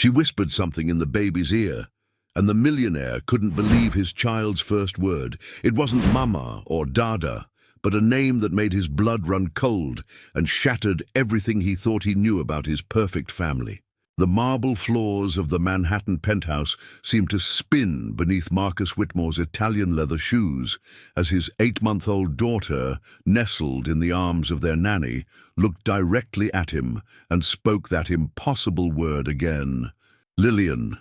She whispered something in the baby's ear, and the millionaire couldn't believe his child's first word. It wasn't Mama or Dada, but a name that made his blood run cold and shattered everything he thought he knew about his perfect family. The marble floors of the Manhattan penthouse seemed to spin beneath Marcus Whitmore's Italian leather shoes as his 8-month-old daughter, nestled in the arms of their nanny, looked directly at him and spoke that impossible word again. Lillian.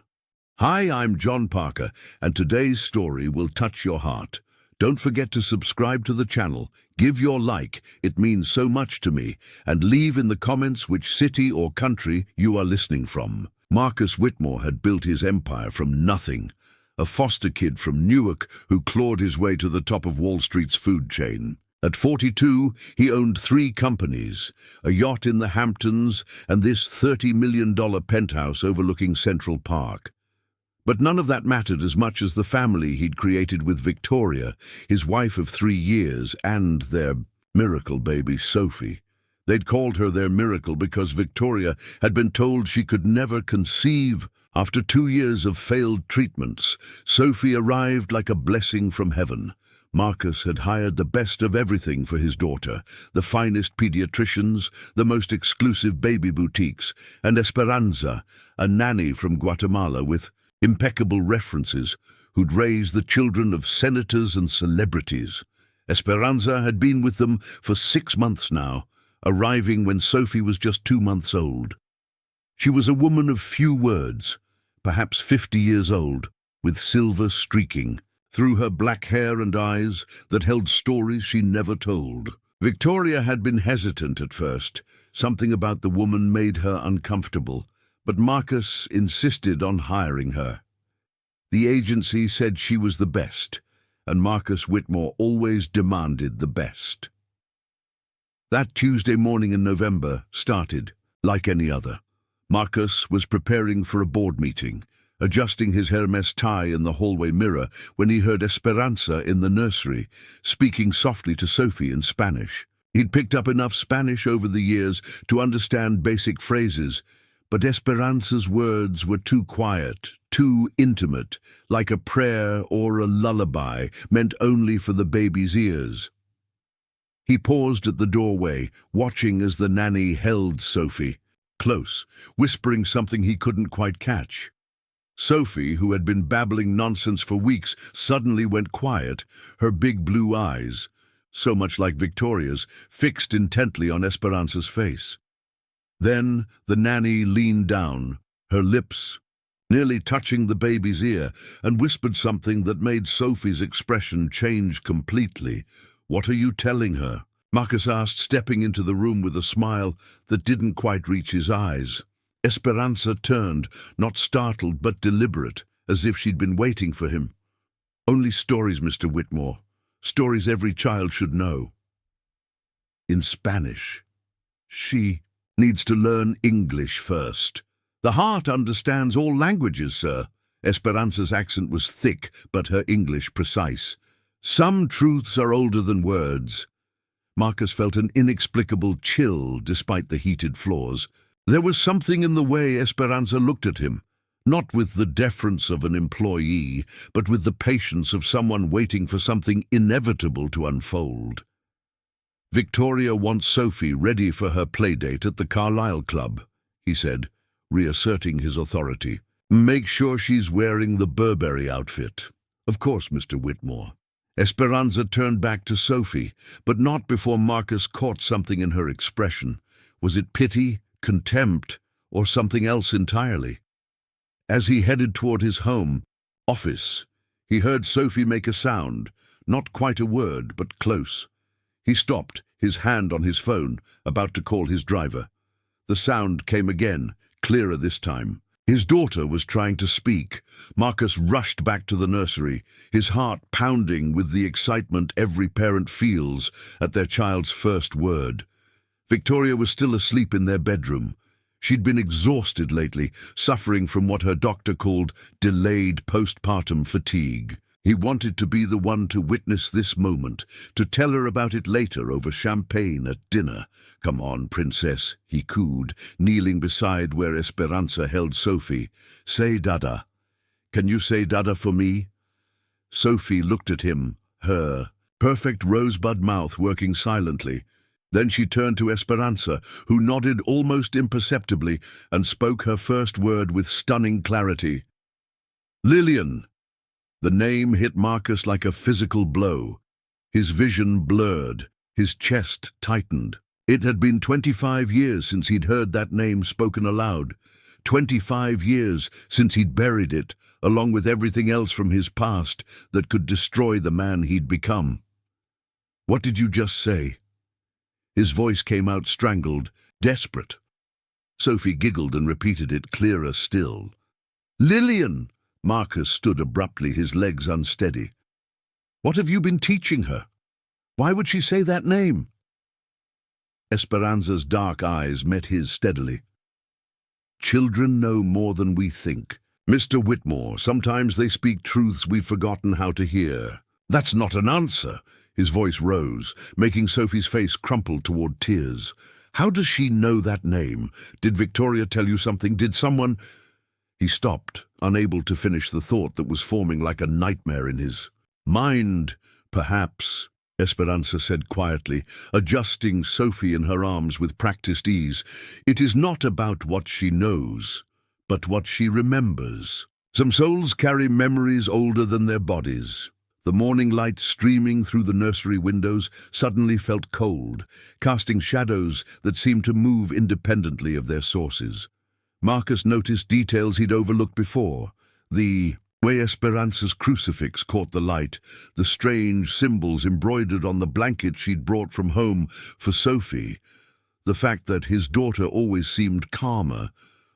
Hi, I'm John Parker, and today's story will touch your heart. Don't forget to subscribe to the channel, give your like, it means so much to me, and leave in the comments which city or country you are listening from. Marcus Whitmore had built his empire from nothing, a foster kid from Newark who clawed his way to the top of Wall Street's food chain. At 42, he owned 3 companies, a yacht in the Hamptons and this $30 million penthouse overlooking Central Park. But none of that mattered as much as the family he'd created with Victoria, his wife of 3 years, and their miracle baby, Sophie. They'd called her their miracle because Victoria had been told she could never conceive. After 2 years of failed treatments, Sophie arrived like a blessing from heaven. Marcus had hired the best of everything for his daughter, the finest pediatricians, the most exclusive baby boutiques, and Esperanza, a nanny from Guatemala with impeccable references, who'd raised the children of senators and celebrities. Esperanza had been with them for 6 months now, arriving when Sophie was just 2 months old. She was a woman of few words, perhaps 50 years old, with silver streaking through her black hair and eyes that held stories she never told. Victoria had been hesitant at first. Something about the woman made her uncomfortable, but Marcus insisted on hiring her. The agency said she was the best, and Marcus Whitmore always demanded the best. That Tuesday morning in November started like any other. Marcus was preparing for a board meeting, adjusting his Hermes tie in the hallway mirror when he heard Esperanza in the nursery, speaking softly to Sophie in Spanish. He'd picked up enough Spanish over the years to understand basic phrases, but Esperanza's words were too quiet, too intimate, like a prayer or a lullaby meant only for the baby's ears. He paused at the doorway, watching as the nanny held Sophie close, whispering something he couldn't quite catch. Sophie, who had been babbling nonsense for weeks, suddenly went quiet, her big blue eyes, so much like Victoria's, fixed intently on Esperanza's face. Then the nanny leaned down, her lips nearly touching the baby's ear, and whispered something that made Sophie's expression change completely. "What are you telling her?" Marcus asked, stepping into the room with a smile that didn't quite reach his eyes. Esperanza turned, not startled but deliberate, as if she'd been waiting for him. "Only stories, Mr. Whitmore. Stories every child should know." In Spanish. "She needs to learn English first." "The heart understands all languages, sir." Esperanza's accent was thick, but her English precise. "Some truths are older than words." Marcus felt an inexplicable chill despite the heated floors. There was something in the way Esperanza looked at him, not with the deference of an employee, but with the patience of someone waiting for something inevitable to unfold. "Victoria wants Sophie ready for her playdate at the Carlisle Club," he said, reasserting his authority. "Make sure she's wearing the Burberry outfit." "Of course, Mr. Whitmore." Esperanza turned back to Sophie, but not before Marcus caught something in her expression. Was it pity, contempt, or something else entirely? As he headed toward his home office, he heard Sophie make a sound, not quite a word, but close. He stopped, his hand on his phone, about to call his driver. The sound came again, clearer this time. His daughter was trying to speak. Marcus rushed back to the nursery, his heart pounding with the excitement every parent feels at their child's first word. Victoria was still asleep in their bedroom. She'd been exhausted lately, suffering from what her doctor called delayed postpartum fatigue. He wanted to be the one to witness this moment, to tell her about it later over champagne at dinner. "Come on, princess," he cooed, kneeling beside where Esperanza held Sophie. "Say dada. Can you say dada for me?" Sophie looked at him, her perfect rosebud mouth working silently. Then she turned to Esperanza, who nodded almost imperceptibly and spoke her first word with stunning clarity. "Lillian." The name hit Marcus like a physical blow. His vision blurred, his chest tightened. It had been 25 years since he'd heard that name spoken aloud. 25 years since he'd buried it, along with everything else from his past that could destroy the man he'd become. "What did you just say?" His voice came out strangled, desperate. Sophie giggled and repeated it clearer still. "Lillian!" Marcus stood abruptly, his legs unsteady. "What have you been teaching her? Why would she say that name?" Esperanza's dark eyes met his steadily. "Children know more than we think. Mr. Whitmore, sometimes they speak truths we've forgotten how to hear." "That's not an answer." His voice rose, making Sophie's face crumple toward tears. "How does she know that name? Did Victoria tell you something? Did someone—" He stopped, unable to finish the thought that was forming like a nightmare in his mind. "Perhaps," Esperanza said quietly, adjusting Sophie in her arms with practiced ease. "It is not about what she knows, but what she remembers. Some souls carry memories older than their bodies." The morning light streaming through the nursery windows suddenly felt cold, casting shadows that seemed to move independently of their sources. Marcus noticed details he'd overlooked before. The way Esperanza's crucifix caught the light, the strange symbols embroidered on the blanket she'd brought from home for Sophie, the fact that his daughter always seemed calmer,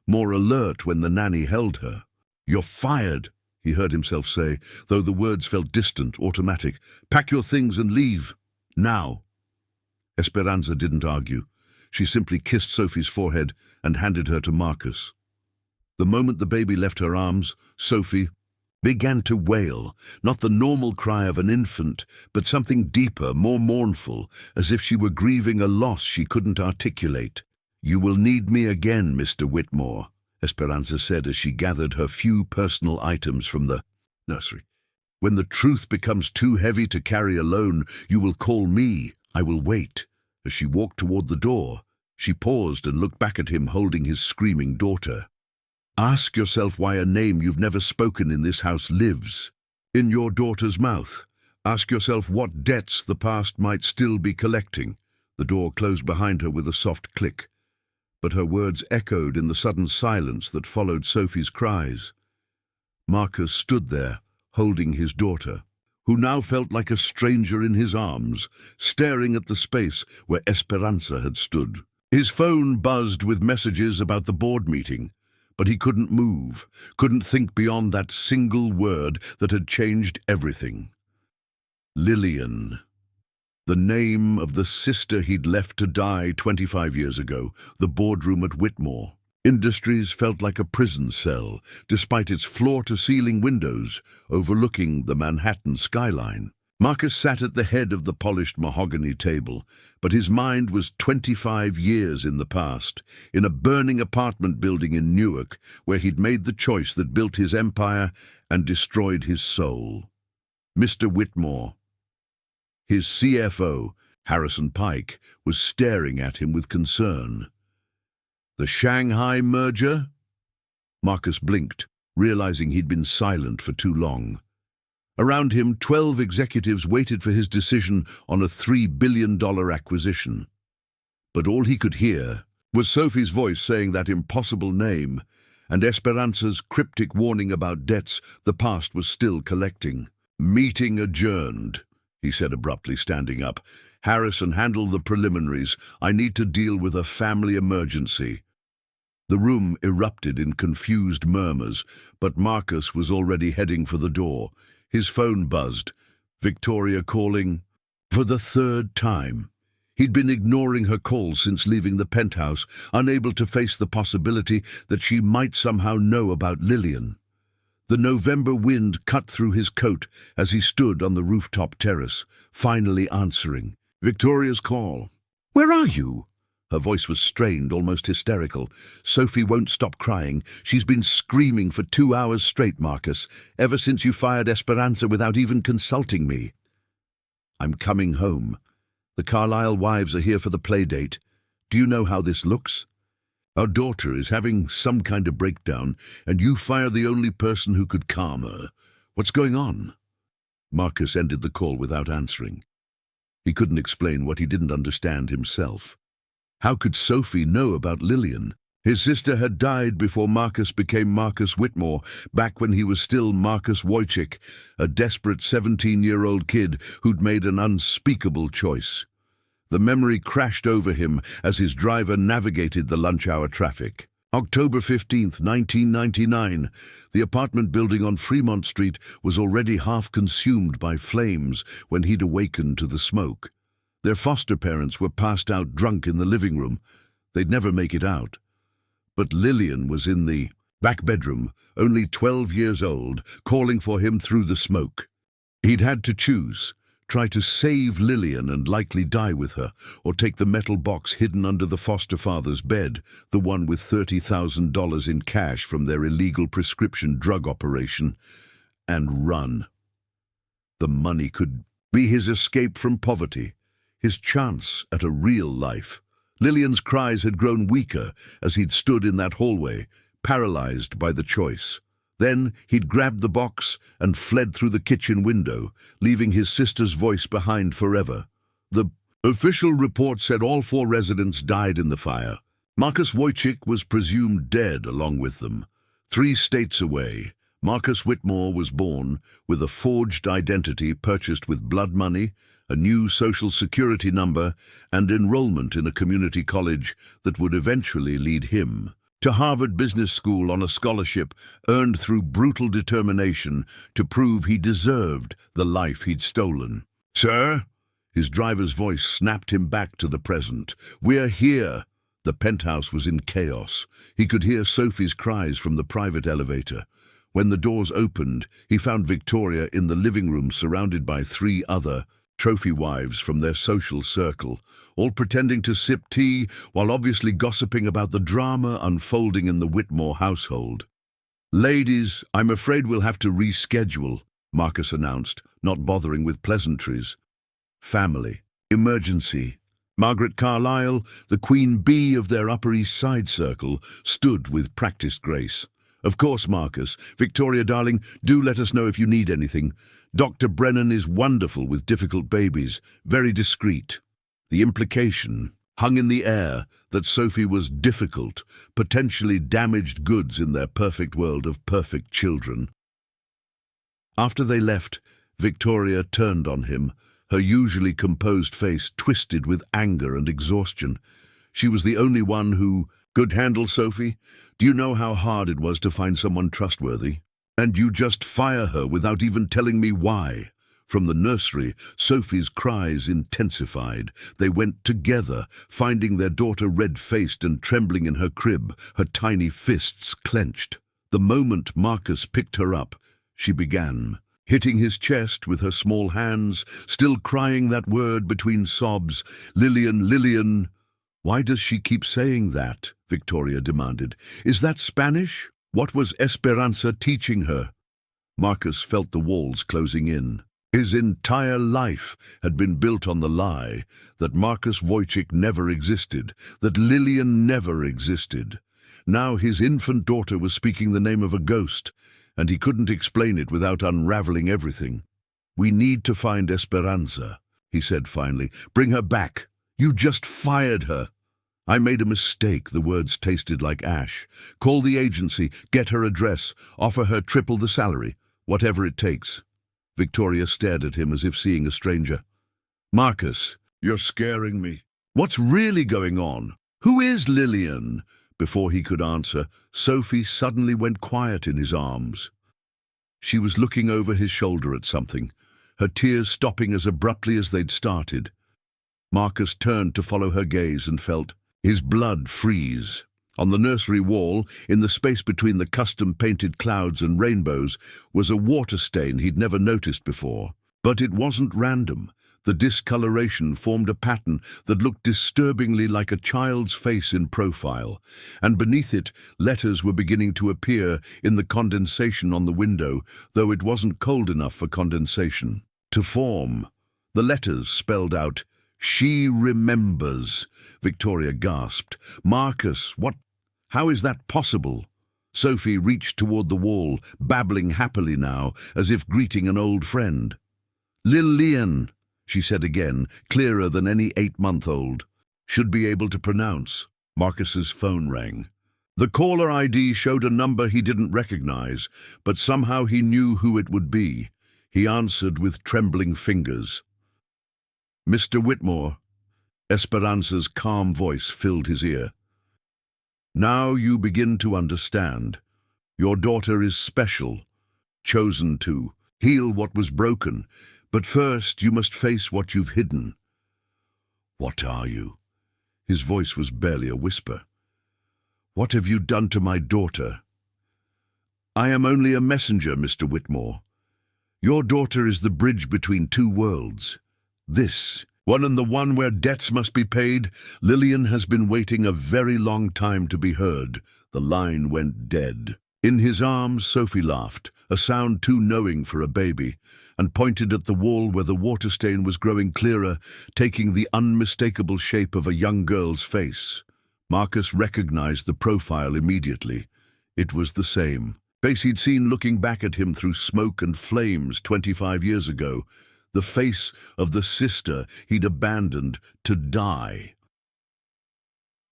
more alert when the nanny held her. "You're fired," he heard himself say, though the words felt distant, automatic. "Pack your things and leave. Now." Esperanza didn't argue. She simply kissed Sophie's forehead and handed her to Marcus. The moment the baby left her arms, Sophie began to wail, not the normal cry of an infant, but something deeper, more mournful, as if she were grieving a loss she couldn't articulate. "You will need me again, Mr. Whitmore," Esperanza said as she gathered her few personal items from the nursery. "When the truth becomes too heavy to carry alone, you will call me. I will wait." As she walked toward the door, she paused and looked back at him holding his screaming daughter. "Ask yourself why a name you've never spoken in this house lives in your daughter's mouth. Ask yourself what debts the past might still be collecting." The door closed behind her with a soft click, but her words echoed in the sudden silence that followed Sophie's cries. Marcus stood there, holding his daughter, who now felt like a stranger in his arms, staring at the space where Esperanza had stood. His phone buzzed with messages about the board meeting, but he couldn't move, couldn't think beyond that single word that had changed everything. Lillian. The name of the sister he'd left to die 25 years ago, the boardroom at Whitmore. Industries felt like a prison cell, despite its floor-to-ceiling windows overlooking the Manhattan skyline. Marcus sat at the head of the polished mahogany table, but his mind was 25 years in the past, in a burning apartment building in Newark, where he'd made the choice that built his empire and destroyed his soul. Mr. Whitmore, his CFO, Harrison Pike, was staring at him with concern. "The Shanghai merger?" Marcus blinked, realizing he'd been silent for too long. Around him, 12 executives waited for his decision on a $3 billion acquisition. But all he could hear was Sophie's voice saying that impossible name, and Esperanza's cryptic warning about debts the past was still collecting. "Meeting adjourned," he said abruptly, standing up. "Harrison, handle the preliminaries. I need to deal with a family emergency." The room erupted in confused murmurs, but Marcus was already heading for the door. His phone buzzed. Victoria calling for the third time. He'd been ignoring her calls since leaving the penthouse, unable to face the possibility that she might somehow know about Lillian. The November wind cut through his coat as he stood on the rooftop terrace, finally answering Victoria's call. "Where are you?" Her voice was strained, almost hysterical. "Sophie won't stop crying. She's been screaming for 2 hours straight, Marcus, ever since you fired Esperanza without even consulting me." "I'm coming home. The Carlyle wives are here for the play date. Do you know how this looks? Our daughter is having some kind of breakdown, and you fire the only person who could calm her. What's going on?" Marcus ended the call without answering. He couldn't explain what he didn't understand himself. How could Sophie know about Lillian? His sister had died before Marcus became Marcus Whitmore, back when he was still Marcus Wojcik, a desperate 17-year-old kid who'd made an unspeakable choice. The memory crashed over him as his driver navigated the lunch-hour traffic. October 15th, 1999. The apartment building on Fremont Street was already half consumed by flames when he'd awakened to the smoke. Their foster parents were passed out drunk in the living room. They'd never make it out. But Lillian was in the back bedroom, only 12 years old, calling for him through the smoke. He'd had to choose. Try to save Lillian and likely die with her, or take the metal box hidden under the foster father's bed, the one with $30,000 in cash from their illegal prescription drug operation, and run. The money could be his escape from poverty, his chance at a real life. Lillian's cries had grown weaker as he'd stood in that hallway, paralyzed by the choice. Then he'd grabbed the box and fled through the kitchen window, leaving his sister's voice behind forever. The official report said all 4 residents died in the fire. Marcus Wojcik was presumed dead along with them. 3 states away, Marcus Whitmore was born with a forged identity purchased with blood money, a new social security number, and enrollment in a community college that would eventually lead him to Harvard Business School on a scholarship earned through brutal determination to prove he deserved the life he'd stolen. "Sir?" His driver's voice snapped him back to the present. "We're here." The penthouse was in chaos. He could hear Sophie's cries from the private elevator. When the doors opened, he found Victoria in the living room surrounded by 3 other trophy wives from their social circle, all pretending to sip tea while obviously gossiping about the drama unfolding in the Whitmore household. "Ladies, I'm afraid we'll have to reschedule," Marcus announced, not bothering with pleasantries. "Family. Emergency." Margaret Carlyle, the queen bee of their Upper East Side circle, stood with practiced grace. "Of course, Marcus. Victoria, darling, do let us know if you need anything. Dr. Brennan is wonderful with difficult babies, very discreet." The implication hung in the air that Sophie was difficult, potentially damaged goods in their perfect world of perfect children. After they left, Victoria turned on him, her usually composed face twisted with anger and exhaustion. She was the only one who could handle Sophie. "Do you know how hard it was to find someone trustworthy? And you just fire her without even telling me why." From the nursery, Sophie's cries intensified. They went together, finding their daughter red-faced and trembling in her crib, her tiny fists clenched. The moment Marcus picked her up, she began, hitting his chest with her small hands, still crying that word between sobs, "Lillian, Lillian." "Why does she keep saying that?" Victoria demanded. "Is that Spanish? What was Esperanza teaching her?" Marcus felt the walls closing in. His entire life had been built on the lie that Marcus Wojcik never existed, that Lillian never existed. Now his infant daughter was speaking the name of a ghost, and he couldn't explain it without unraveling everything. "We need to find Esperanza," he said finally. "Bring her back. You just fired her." "I made a mistake," the words tasted like ash. "Call the agency, get her address, offer her triple the salary, whatever it takes." Victoria stared at him as if seeing a stranger. "Marcus, you're scaring me. What's really going on? Who is Lillian?" Before he could answer, Sophie suddenly went quiet in his arms. She was looking over his shoulder at something, her tears stopping as abruptly as they'd started. Marcus turned to follow her gaze and felt his blood freeze. On the nursery wall, in the space between the custom-painted clouds and rainbows, was a water stain he'd never noticed before. But it wasn't random. The discoloration formed a pattern that looked disturbingly like a child's face in profile, and beneath it, letters were beginning to appear in the condensation on the window, though it wasn't cold enough for condensation to form. The letters spelled out, "She remembers." Victoria gasped. "Marcus, what? How is that possible?" Sophie reached toward the wall, babbling happily now, as if greeting an old friend. "Lillian," she said again, clearer than any 8-month-old should be able to pronounce. Marcus's phone rang. The caller ID showed a number he didn't recognize, but somehow he knew who it would be. He answered with trembling fingers. "Mr. Whitmore." Esperanza's calm voice filled his ear. "Now you begin to understand. Your daughter is special, chosen to heal what was broken. But first, you must face what you've hidden." "What are you?" His voice was barely a whisper. "What have you done to my daughter?" "I am only a messenger, Mr. Whitmore. Your daughter is the bridge between two worlds. This one, and the one where debts must be paid. Lillian has been waiting a very long time to be heard." The line went dead. In his arms, Sophie laughed, a sound too knowing for a baby, and pointed at the wall where the water stain was growing clearer, taking the unmistakable shape of a young girl's face. Marcus recognized the profile immediately. It was the same face he'd seen looking back at him through smoke and flames 25 years ago, the face of the sister he'd abandoned to die.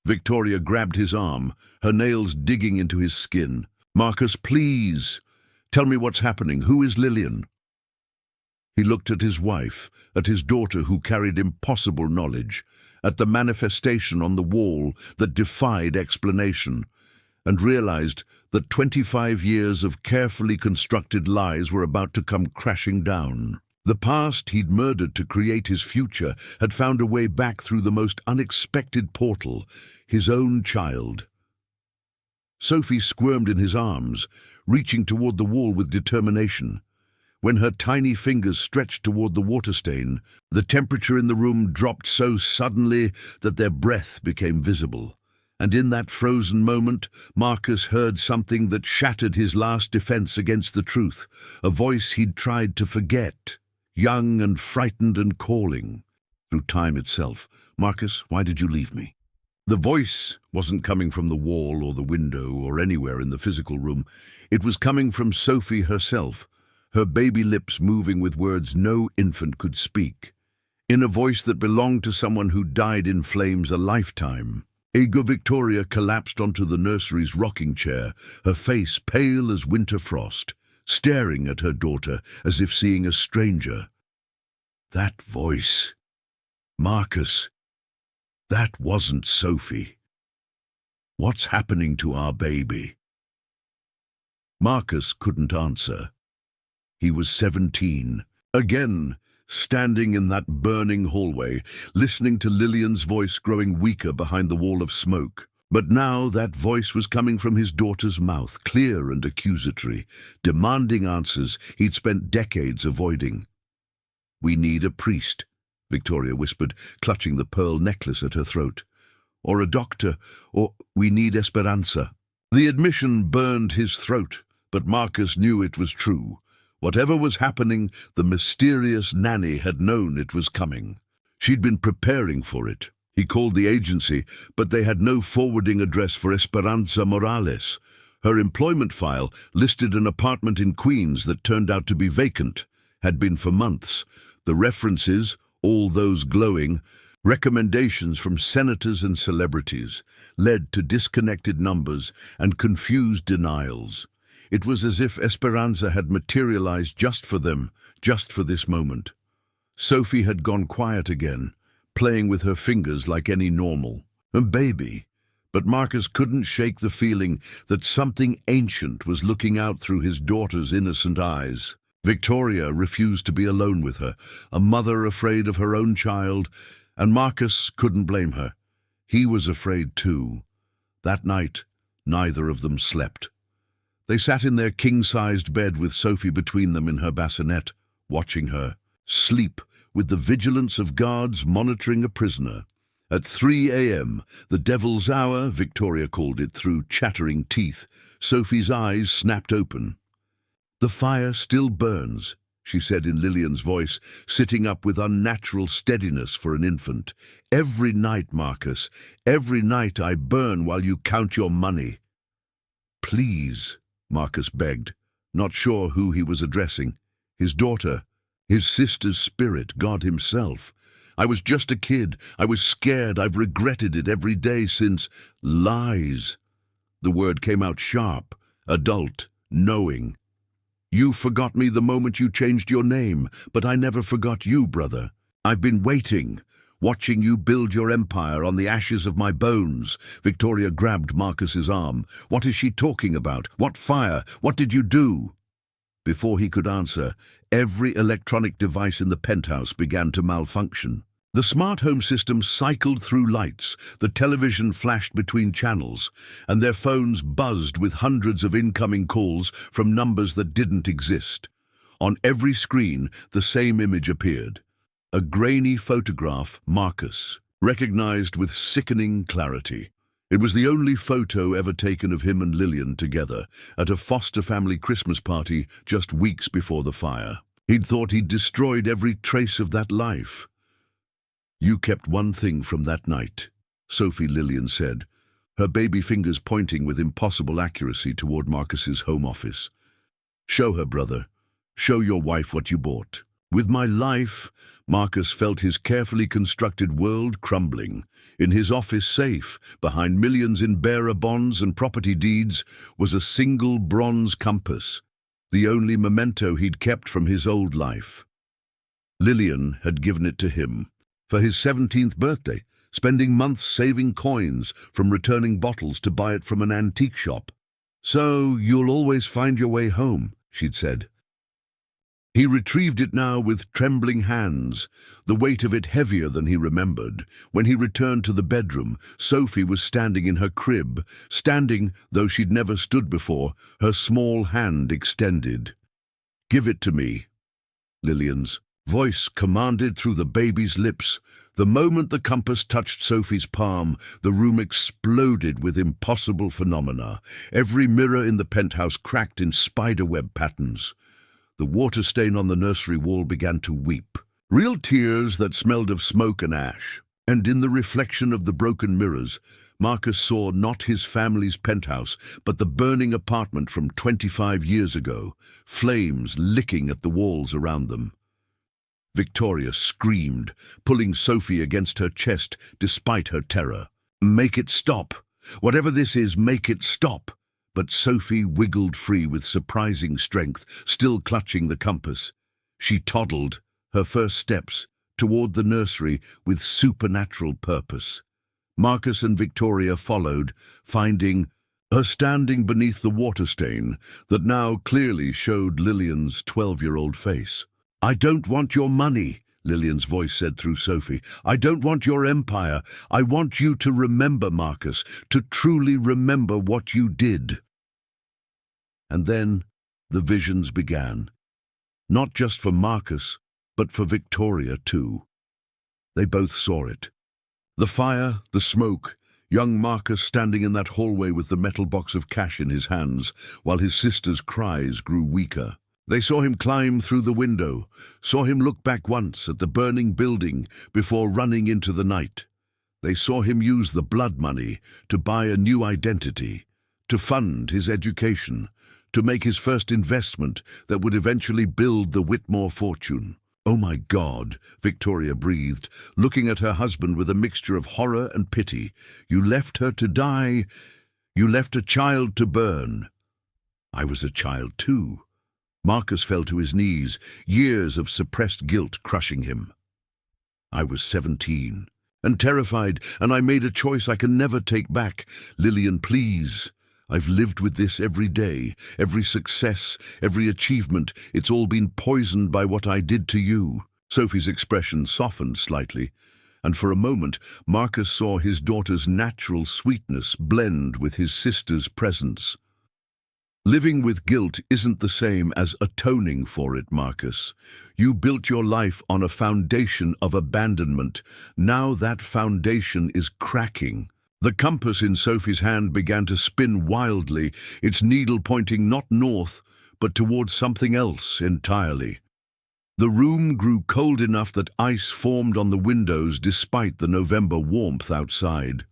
Victoria grabbed his arm, her nails digging into his skin. "Marcus, please, tell me what's happening. Who is Lillian?" He looked at his wife, at his daughter who carried impossible knowledge, at the manifestation on the wall that defied explanation, and realized that 25 years of carefully constructed lies were about to come crashing down. The past he'd murdered to create his future had found a way back through the most unexpected portal, his own child. Sophie squirmed in his arms, reaching toward the wall with determination. When her tiny fingers stretched toward the water stain, the temperature in the room dropped so suddenly that their breath became visible. And in that frozen moment, Marcus heard something that shattered his last defense against the truth, a voice he'd tried to forget, young and frightened and calling. Through time itself, "Marcus, why did you leave me?" The voice wasn't coming from the wall or the window or anywhere in the physical room. It was coming from Sophie herself, her baby lips moving with words no infant could speak, in a voice that belonged to someone who died in flames a lifetime. Ego Victoria collapsed onto the nursery's rocking chair, her face pale as winter frost, staring at her daughter as if seeing a stranger. That voice. Marcus. That wasn't Sophie. What's happening to our baby? Marcus couldn't answer. He was 17, again, standing in that burning hallway, listening to Lillian's voice growing weaker behind the wall of smoke. But now that voice was coming from his daughter's mouth, clear and accusatory, demanding answers he'd spent decades avoiding. "We need a priest," Victoria whispered, clutching the pearl necklace at her throat. "Or a doctor, or we need Esperanza." The admission burned his throat, but Marcus knew it was true. Whatever was happening, the mysterious Nanny had known it was coming. She'd been preparing for it. He called the agency, but they had no forwarding address for Esperanza Morales. Her employment file listed an apartment in Queens that turned out to be vacant, had been for months. The references, all those glowing, recommendations from senators and celebrities, led to disconnected numbers and confused denials. It was as if Esperanza had materialized just for them, just for this moment. Sophie had gone quiet again, playing with her fingers like any normal. A baby. But Marcus couldn't shake the feeling that something ancient was looking out through his daughter's innocent eyes. Victoria refused to be alone with her, a mother afraid of her own child, and Marcus couldn't blame her. He was afraid too. That night, neither of them slept. They sat in their king-sized bed with Sophie between them in her bassinet, watching her sleep with the vigilance of guards monitoring a prisoner. At 3 a.m., the devil's hour, Victoria called it through chattering teeth, Sophie's eyes snapped open. "The fire still burns," she said in Lillian's voice, sitting up with unnatural steadiness for an infant. "Every night, Marcus, every night I burn while you count your money." "Please," Marcus begged, not sure who he was addressing. His daughter, his sister's spirit, God himself. "I was just a kid. I was scared. I've regretted it every day since." "Lies." The word came out sharp, adult, knowing. "You forgot me the moment you changed your name, but I never forgot you, brother. I've been waiting, watching you build your empire on the ashes of my bones." Victoria grabbed Marcus's arm. "What is she talking about? What fire? What did you do?" Before he could answer, every electronic device in the penthouse began to malfunction. The smart home system cycled through lights, the television flashed between channels, and their phones buzzed with hundreds of incoming calls from numbers that didn't exist. On every screen, the same image appeared. A grainy photograph, Marcus, recognized with sickening clarity. It was the only photo ever taken of him and Lillian together at a foster family Christmas party just weeks before the fire. He'd thought he'd destroyed every trace of that life. "You kept one thing from that night," Sophie, Lillian said, her baby fingers pointing with impossible accuracy toward Marcus's home office. "Show her, brother. Show your wife what you bought." "With my life," Marcus felt his carefully constructed world crumbling. In his office safe, behind millions in bearer bonds and property deeds, was a single bronze compass, the only memento he'd kept from his old life. Lillian had given it to him for his 17th birthday, spending months saving coins from returning bottles to buy it from an antique shop. "So you'll always find your way home," she'd said. He retrieved it now with trembling hands, the weight of it heavier than he remembered. When he returned to the bedroom, Sophie was standing in her crib, standing, though she'd never stood before, her small hand extended. "Give it to me," Lillian's voice commanded through the baby's lips. The moment the compass touched Sophie's palm, the room exploded with impossible phenomena. Every mirror in the penthouse cracked in spiderweb patterns. The water stain on the nursery wall began to weep, real tears that smelled of smoke and ash. And in the reflection of the broken mirrors, Marcus saw not his family's penthouse, but the burning apartment from 25 years ago, flames licking at the walls around them. Victoria screamed, pulling Sophie against her chest despite her terror. "Make it stop! Whatever this is, make it stop!" But Sophie wiggled free with surprising strength, still clutching the compass. She toddled, her first steps, toward the nursery with supernatural purpose. Marcus and Victoria followed, finding her standing beneath the water stain that now clearly showed Lillian's 12-year-old face. "I don't want your money," Lillian's voice said through Sophie. "I don't want your empire. I want you to remember, Marcus, to truly remember what you did." And then the visions began. Not just for Marcus, but for Victoria too. They both saw it. The fire, the smoke, young Marcus standing in that hallway with the metal box of cash in his hands, while his sister's cries grew weaker. They saw him climb through the window, saw him look back once at the burning building before running into the night. They saw him use the blood money to buy a new identity, to fund his education, to make his first investment that would eventually build the Whitmore fortune. "Oh my God," Victoria breathed, looking at her husband with a mixture of horror and pity. "You left her to die. You left a child to burn." "I was a child too." Marcus fell to his knees, years of suppressed guilt crushing him. "I was 17, and terrified, and I made a choice I can never take back. Lillian, please. I've lived with this every day, every success, every achievement. It's all been poisoned by what I did to you." Sophie's expression softened slightly. and for a moment Marcus saw his daughter's natural sweetness blend with his sister's presence. Living with guilt isn't the same as atoning for it, Marcus. You built your life on a foundation of abandonment. Now that foundation is cracking. The compass in Sophie's hand began to spin wildly, its needle pointing not north, but towards something else entirely. The room grew cold enough that ice formed on the windows despite the November warmth outside.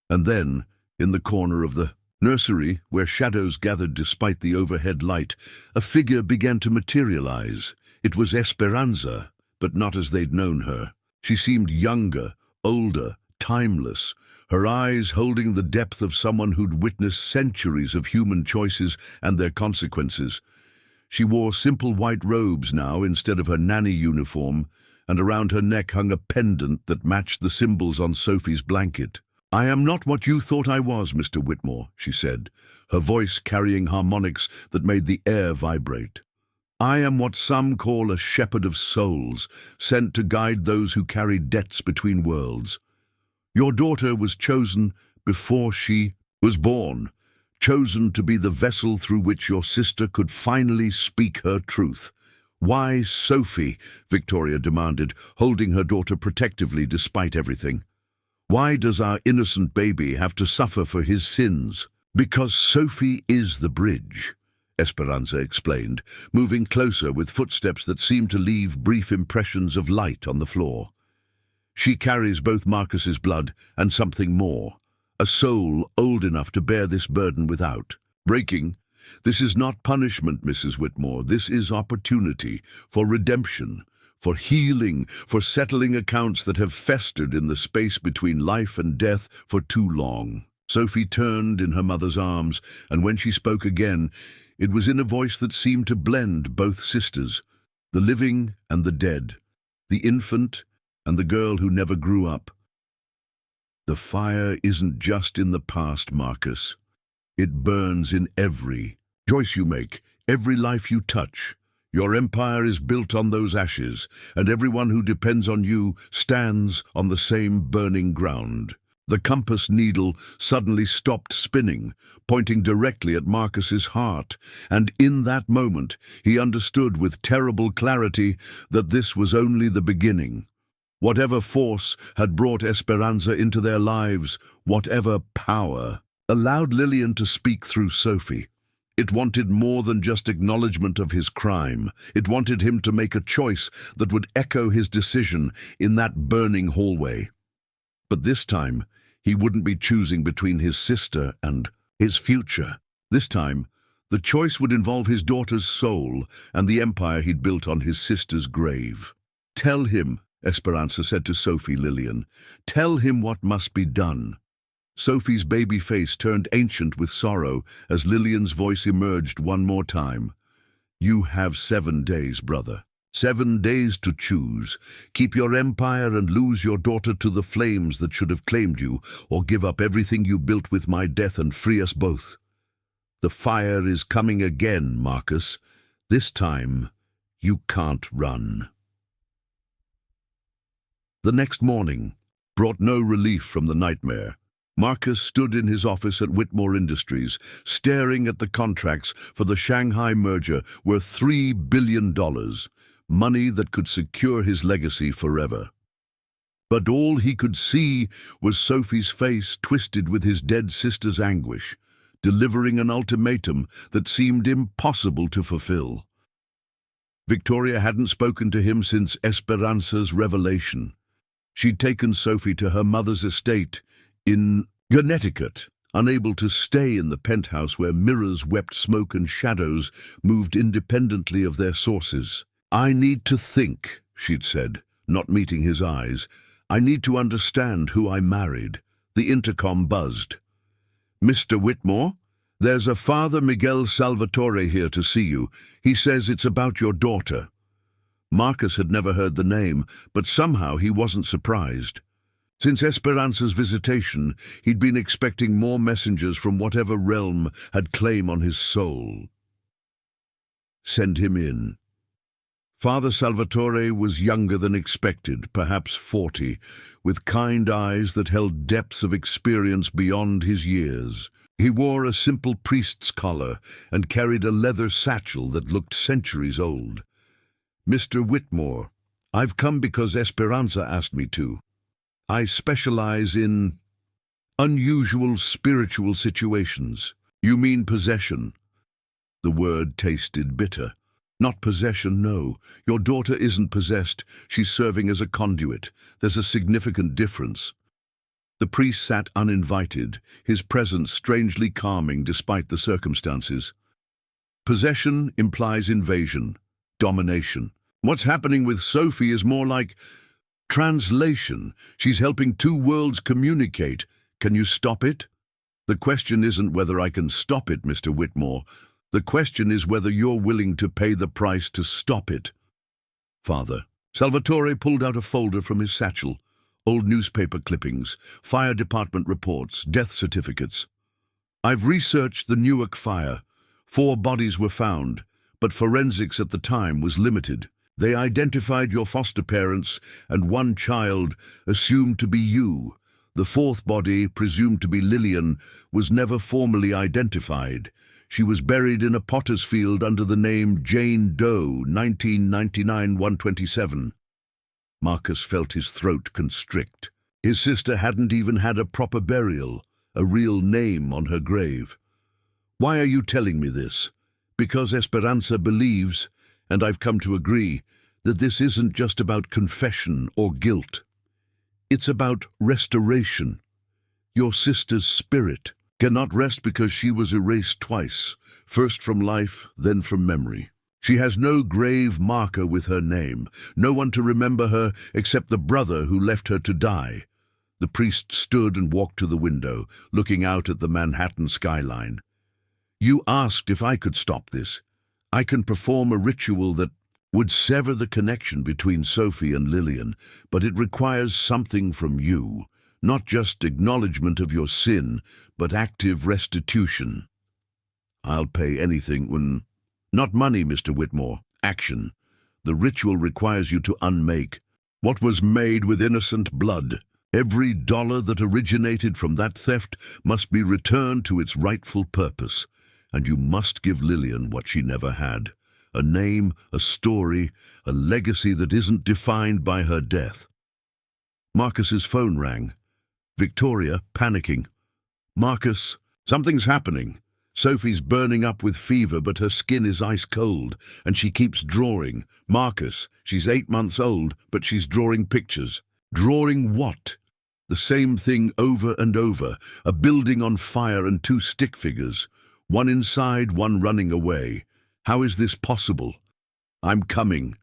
And then, in the corner of the nursery, where shadows gathered despite the overhead light, a figure began to materialize. It was Esperanza, but not as they'd known her. She seemed younger, older, timeless, her eyes holding the depth of someone who'd witnessed centuries of human choices and their consequences. She wore simple white robes now instead of her nanny uniform, and around her neck hung a pendant that matched the symbols on Sophie's blanket. "I am not what you thought I was, Mr. Whitmore," she said, her voice carrying harmonics that made the air vibrate. "I am what some call a shepherd of souls, sent to guide those who carry debts between worlds. Your daughter was chosen before she was born, chosen to be the vessel through which your sister could finally speak her truth." "Why, Sophie?" Victoria demanded, holding her daughter protectively despite everything. "Why does our innocent baby have to suffer for his sins?" "Because Sophie is the bridge," Esperanza explained, moving closer with footsteps that seemed to leave brief impressions of light on the floor. "She carries both Marcus's blood and something more, a soul old enough to bear this burden without breaking. This is not punishment, Mrs. Whitmore. This is opportunity for redemption, for healing, for settling accounts that have festered in the space between life and death for too long." Sophie turned in her mother's arms, and when she spoke again, it was in a voice that seemed to blend both sisters, the living and the dead, the infant and the girl who never grew up. "The fire isn't just in the past, Marcus. It burns in every choice you make, every life you touch. Your empire is built on those ashes, and everyone who depends on you stands on the same burning ground." The compass needle suddenly stopped spinning, pointing directly at Marcus's heart, and in that moment he understood with terrible clarity that this was only the beginning. Whatever force had brought Esperanza into their lives, whatever power, allowed Lillian to speak through Sophie. It wanted more than just acknowledgement of his crime. It wanted him to make a choice that would echo his decision in that burning hallway. But this time, he wouldn't be choosing between his sister and his future. This time, the choice would involve his daughter's soul and the empire he'd built on his sister's grave. "Tell him," Esperanza said to Sophie Lillian. "Tell him what must be done." Sophie's baby face turned ancient with sorrow as Lillian's voice emerged one more time. "You have 7 days, brother. 7 days to choose. Keep your empire and lose your daughter to the flames that should have claimed you, or give up everything you built with my death and free us both. The fire is coming again, Marcus. This time, you can't run." The next morning brought no relief from the nightmare. Marcus stood in his office at Whitmore Industries, staring at the contracts for the Shanghai merger worth $3 billion, money that could secure his legacy forever. But all he could see was Sophie's face twisted with his dead sister's anguish, delivering an ultimatum that seemed impossible to fulfill. Victoria hadn't spoken to him since Esperanza's revelation. She'd taken Sophie to her mother's estate in Connecticut, unable to stay in the penthouse where mirrors wept smoke and shadows moved independently of their sources. "I need to think," she'd said, not meeting his eyes. "I need to understand who I married." The intercom buzzed. "Mr. Whitmore, there's a Father Miguel Salvatore here to see you. He says it's about your daughter." Marcus had never heard the name, but somehow he wasn't surprised. Since Esperanza's visitation, he'd been expecting more messengers from whatever realm had claim on his soul. "Send him in." Father Salvatore was younger than expected, perhaps 40, with kind eyes that held depths of experience beyond his years. He wore a simple priest's collar and carried a leather satchel that looked centuries old. "Mr. Whitmore, I've come because Esperanza asked me to. I specialize in unusual spiritual situations." "You mean possession?" The word tasted bitter. "Not possession, no. Your daughter isn't possessed. She's serving as a conduit. There's a significant difference." The priest sat uninvited, his presence strangely calming despite the circumstances. Possession implies invasion, domination. What's happening with Sophie is more like translation. She's helping two worlds communicate. Can you stop it? The question isn't whether I can stop it, Mr. Whitmore. The question is whether you're willing to pay the price to stop it. Father Salvatore pulled out a folder from his satchel. Old newspaper clippings, fire department reports, death certificates. "I've researched the Newark fire. 4 bodies were found, but forensics at the time was limited. They identified your foster parents and 1 child, assumed to be you. The 4th body, presumed to be Lillian, was never formally identified. She was buried in a potter's field under the name Jane Doe, 1999-127. Marcus felt his throat constrict. His sister hadn't even had a proper burial, a real name on her grave. "Why are you telling me this?" "Because Esperanza believes, and I've come to agree, that this isn't just about confession or guilt. It's about restoration. Your sister's spirit cannot rest because she was erased twice, first from life, then from memory. She has no grave marker with her name, no one to remember her except the brother who left her to die." The priest stood and walked to the window, looking out at the Manhattan skyline. "You asked if I could stop this. I can perform a ritual that would sever the connection between Sophie and Lillian, but it requires something from you, not just acknowledgement of your sin, but active restitution." "I'll pay anything when—" "Not money, Mr. Whitmore. Action. The ritual requires you to unmake what was made with innocent blood. Every dollar that originated from that theft must be returned to its rightful purpose, and you must give Lillian what she never had. A name, a story, a legacy that isn't defined by her death." Marcus's phone rang. Victoria, panicking. "Marcus, something's happening. Sophie's burning up with fever, but her skin is ice cold, and she keeps drawing. Marcus, she's 8 months old, but she's drawing pictures." "Drawing what?" "The same thing over and over. A building on fire and 2 stick figures. One inside, one running away. How is this possible?" "I'm coming."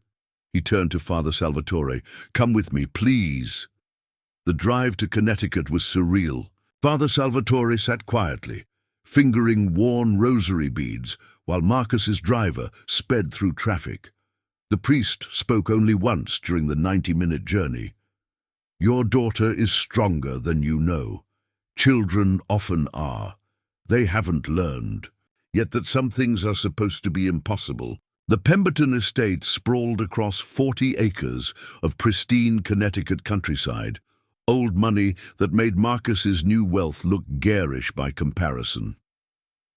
He turned to Father Salvatore. "Come with me, please." The drive to Connecticut was surreal. Father Salvatore sat quietly, fingering worn rosary beads, while Marcus's driver sped through traffic. The priest spoke only once during the 90-minute journey. "Your daughter is stronger than you know. Children often are. They haven't learned, yet that some things are supposed to be impossible." The Pemberton estate sprawled across 40 acres of pristine Connecticut countryside, old money that made Marcus's new wealth look garish by comparison.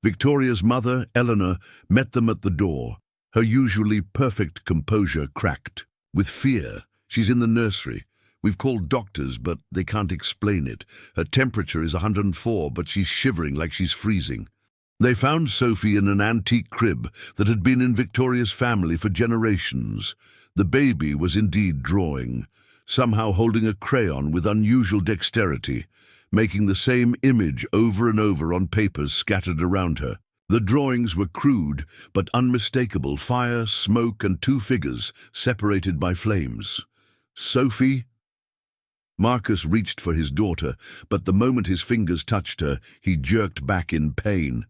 Victoria's mother, Eleanor, met them at the door, her usually perfect composure cracked. "With fear. She's in the nursery. We've called doctors, but they can't explain it. Her temperature is 104, but she's shivering like she's freezing." They found Sophie in an antique crib that had been in Victoria's family for generations. The baby was indeed drawing, somehow holding a crayon with unusual dexterity, making the same image over and over on papers scattered around her. The drawings were crude, but unmistakable: fire, smoke, and 2 figures separated by flames. "Sophie?" Marcus reached for his daughter, but the moment his fingers touched her, he jerked back in pain.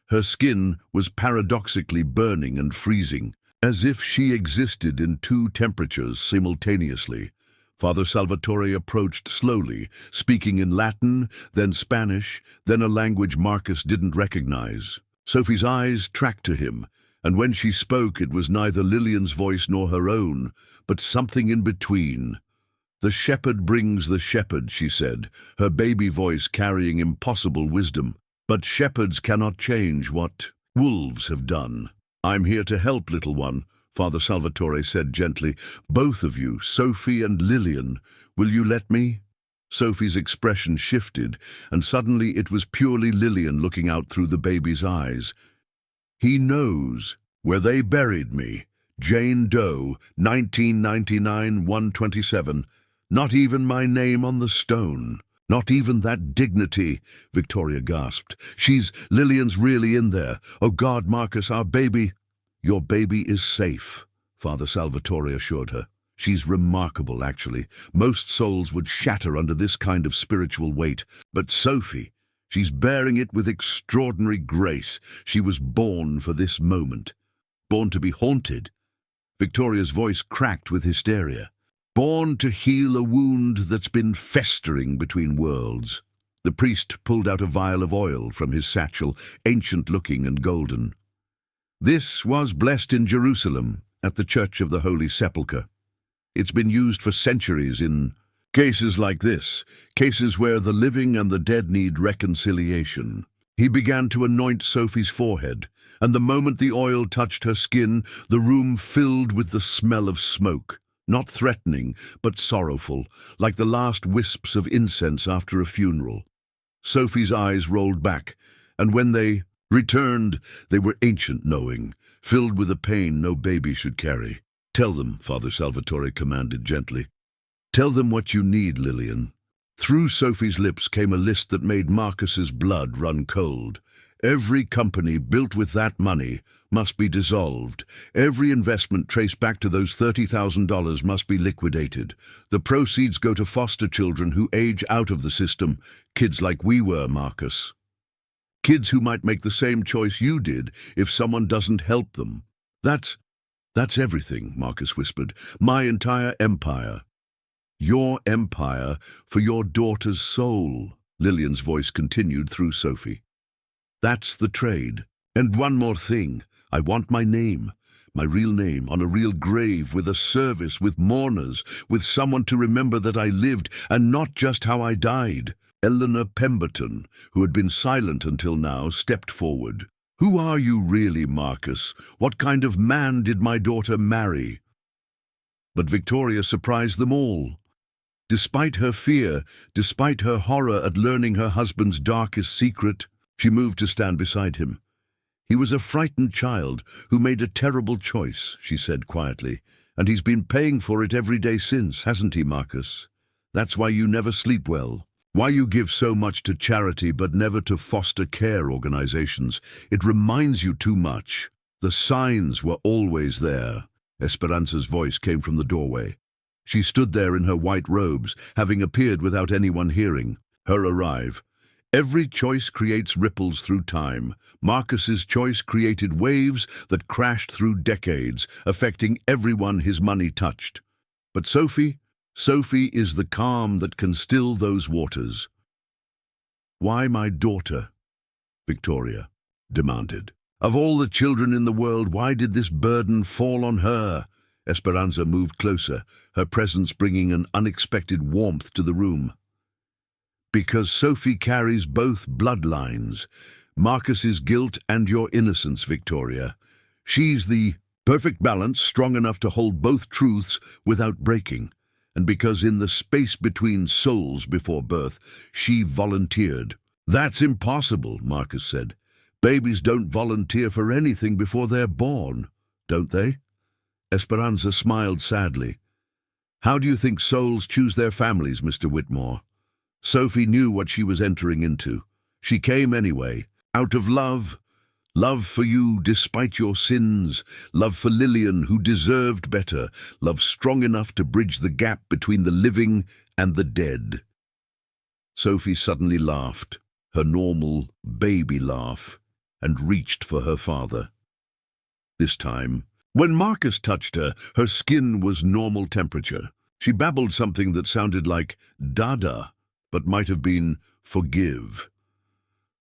Her skin was paradoxically burning and freezing, as if she existed in 2 temperatures simultaneously. Father Salvatore approached slowly, speaking in Latin, then Spanish, then a language Marcus didn't recognize. Sophie's eyes tracked to him, And when she spoke, it was neither Lillian's voice nor her own, but something in between. "The shepherd brings the shepherd," she said, her baby voice carrying impossible wisdom. "But shepherds cannot change what wolves have done." "I'm here to help, little one," Father Salvatore said gently. "Both of you, Sophie and Lillian, will you let me?" Sophie's expression shifted, and suddenly it was purely Lillian looking out through the baby's eyes. "He knows where they buried me. Jane Doe, 1999, 127. Not even my name on the stone. Not even that dignity," Victoria gasped. Lillian's really in there. "Oh God, Marcus, our baby." "Your baby is safe," Father Salvatore assured her. "She's remarkable, actually. Most souls would shatter under this kind of spiritual weight. But Sophie, she's bearing it with extraordinary grace. She was born for this moment. Born to be haunted." Victoria's voice cracked with hysteria. "Born to heal a wound that's been festering between worlds." The priest pulled out a vial of oil from his satchel, ancient-looking and golden. "This was blessed in Jerusalem, at the Church of the Holy Sepulchre. It's been used for centuries in cases like this, cases where the living and the dead need reconciliation." He began to anoint Sophie's forehead, and the moment the oil touched her skin, the room filled with the smell of smoke. Not threatening, but sorrowful, like the last wisps of incense after a funeral. Sophie's eyes rolled back, and when they returned, they were ancient knowing, filled with a pain no baby should carry. "Tell them," Father Salvatore commanded gently. "Tell them what you need, Lillian." Through Sophie's lips came a list that made Marcus's blood run cold. Every company built with that money must be dissolved. Every investment traced back to those $30,000 must be liquidated. The proceeds go to foster children who age out of the system, kids like we were, Marcus. Kids who might make the same choice you did if someone doesn't help them. That's everything," Marcus whispered. "My entire empire." "Your empire for your daughter's soul," Lillian's voice continued through Sophie. "That's the trade. And one more thing. I want my name, my real name, on a real grave, with a service, with mourners, with someone to remember that I lived, and not just how I died." Eleanor Pemberton, who had been silent until now, stepped forward. "Who are you really, Marcus? What kind of man did my daughter marry?" But Victoria surprised them all. Despite her fear, despite her horror at learning her husband's darkest secret, she moved to stand beside him. "He was a frightened child who made a terrible choice," she said quietly, "and he's been paying for it every day since, hasn't he, Marcus? That's why you never sleep well. Why you give so much to charity but never to foster care organizations. It reminds you too much. The signs were always there." Esperanza's voice came from the doorway. She stood there in her white robes, having appeared without anyone hearing her arrive. "Every choice creates ripples through time. Marcus's choice created waves that crashed through decades, affecting everyone his money touched. But Sophie is the calm that can still those waters." "Why my daughter?" Victoria demanded. "Of all the children in the world, why did this burden fall on her?" Esperanza moved closer, her presence bringing an unexpected warmth to the room. "Because Sophie carries both bloodlines, Marcus's guilt and your innocence, Victoria. She's the perfect balance, strong enough to hold both truths without breaking. And because in the space between souls before birth, she volunteered." "That's impossible," Marcus said. "Babies don't volunteer for anything before they're born, don't they?" Esperanza smiled sadly. "How do you think souls choose their families, Mr. Whitmore?" Sophie knew what she was entering into. She came anyway, out of love. Love for you despite your sins, love for Lillian who deserved better, love strong enough to bridge the gap between the living and the dead. Sophie suddenly laughed, her normal baby laugh, and reached for her father. This time, when Marcus touched her, her skin was normal temperature. She babbled something that sounded like dada, but might have been forgive.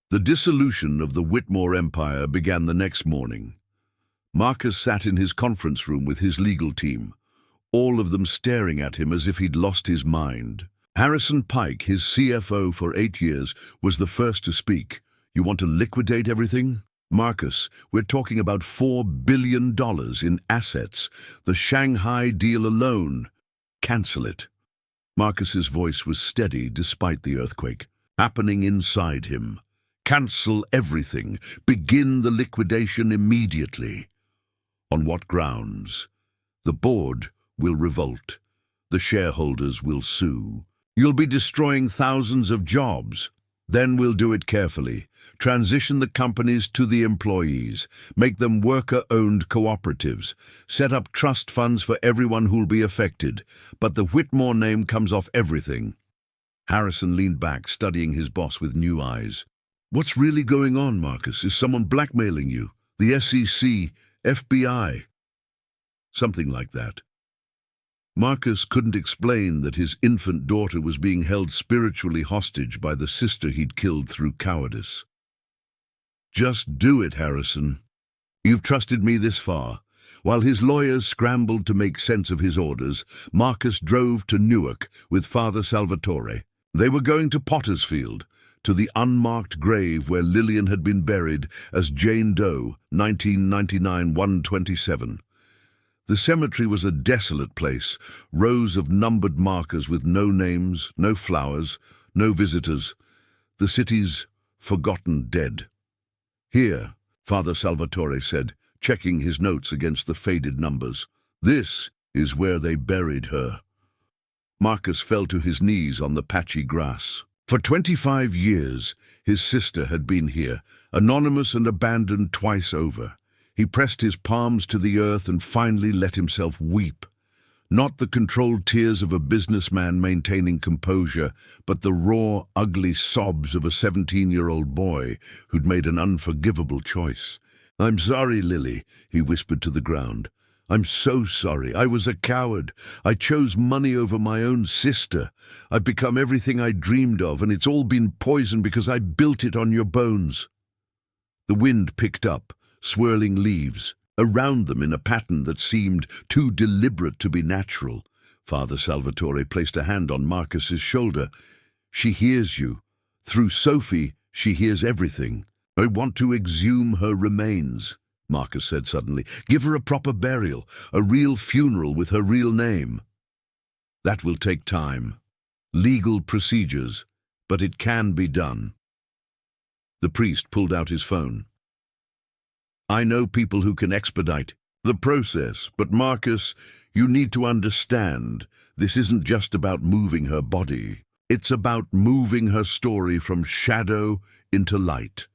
The dissolution of the Whitmore Empire began the next morning. Marcus sat in his conference room with his legal team, all of them staring at him as if he'd lost his mind. Harrison Pike, his CFO for 8 years, was the first to speak. "You want to liquidate everything?" "Marcus, we're talking about $4 billion in assets. The Shanghai deal alone. Cancel it." Marcus's voice was steady despite the earthquake happening inside him. "Cancel everything. Begin the liquidation immediately." "On what grounds?" "The board will revolt. The shareholders will sue. You'll be destroying thousands of jobs. Then we'll do it carefully. Transition the companies to the employees. Make them worker-owned cooperatives. Set up trust funds for everyone who'll be affected. But the Whitmore name comes off everything." Harrison leaned back, studying his boss with new eyes. "What's really going on, Marcus? Is someone blackmailing you? The SEC, FBI?" "Something like that." Marcus couldn't explain that his infant daughter was being held spiritually hostage by the sister he'd killed through cowardice. "Just do it, Harrison. You've trusted me this far." While his lawyers scrambled to make sense of his orders, Marcus drove to Newark with Father Salvatore. They were going to Pottersfield, to the unmarked grave where Lillian had been buried as Jane Doe, 1999-127. The cemetery was a desolate place, rows of numbered markers with no names, no flowers, no visitors. The city's forgotten dead. "Here," Father Salvatore said, checking his notes against the faded numbers. "This is where they buried her." Marcus fell to his knees on the patchy grass. For 25 years, his sister had been here, anonymous and abandoned twice over. He pressed his palms to the earth and finally let himself weep. Not the controlled tears of a businessman maintaining composure, but the raw, ugly sobs of a 17-year-old boy who'd made an unforgivable choice. "I'm sorry, Lily," he whispered to the ground. "I'm so sorry. I was a coward. I chose money over my own sister. I've become everything I dreamed of, and it's all been poison because I built it on your bones." The wind picked up, swirling leaves around them in a pattern that seemed too deliberate to be natural. Father Salvatore placed a hand on Marcus's shoulder. "She hears you. Through Sophie, she hears everything." "I want to exhume her remains," Marcus said suddenly. "Give her a proper burial, a real funeral with her real name." "That will take time. Legal procedures, but it can be done." The priest pulled out his phone. "I know people who can expedite the process, but Marcus, you need to understand, this isn't just about moving her body. It's about moving her story from shadow into light."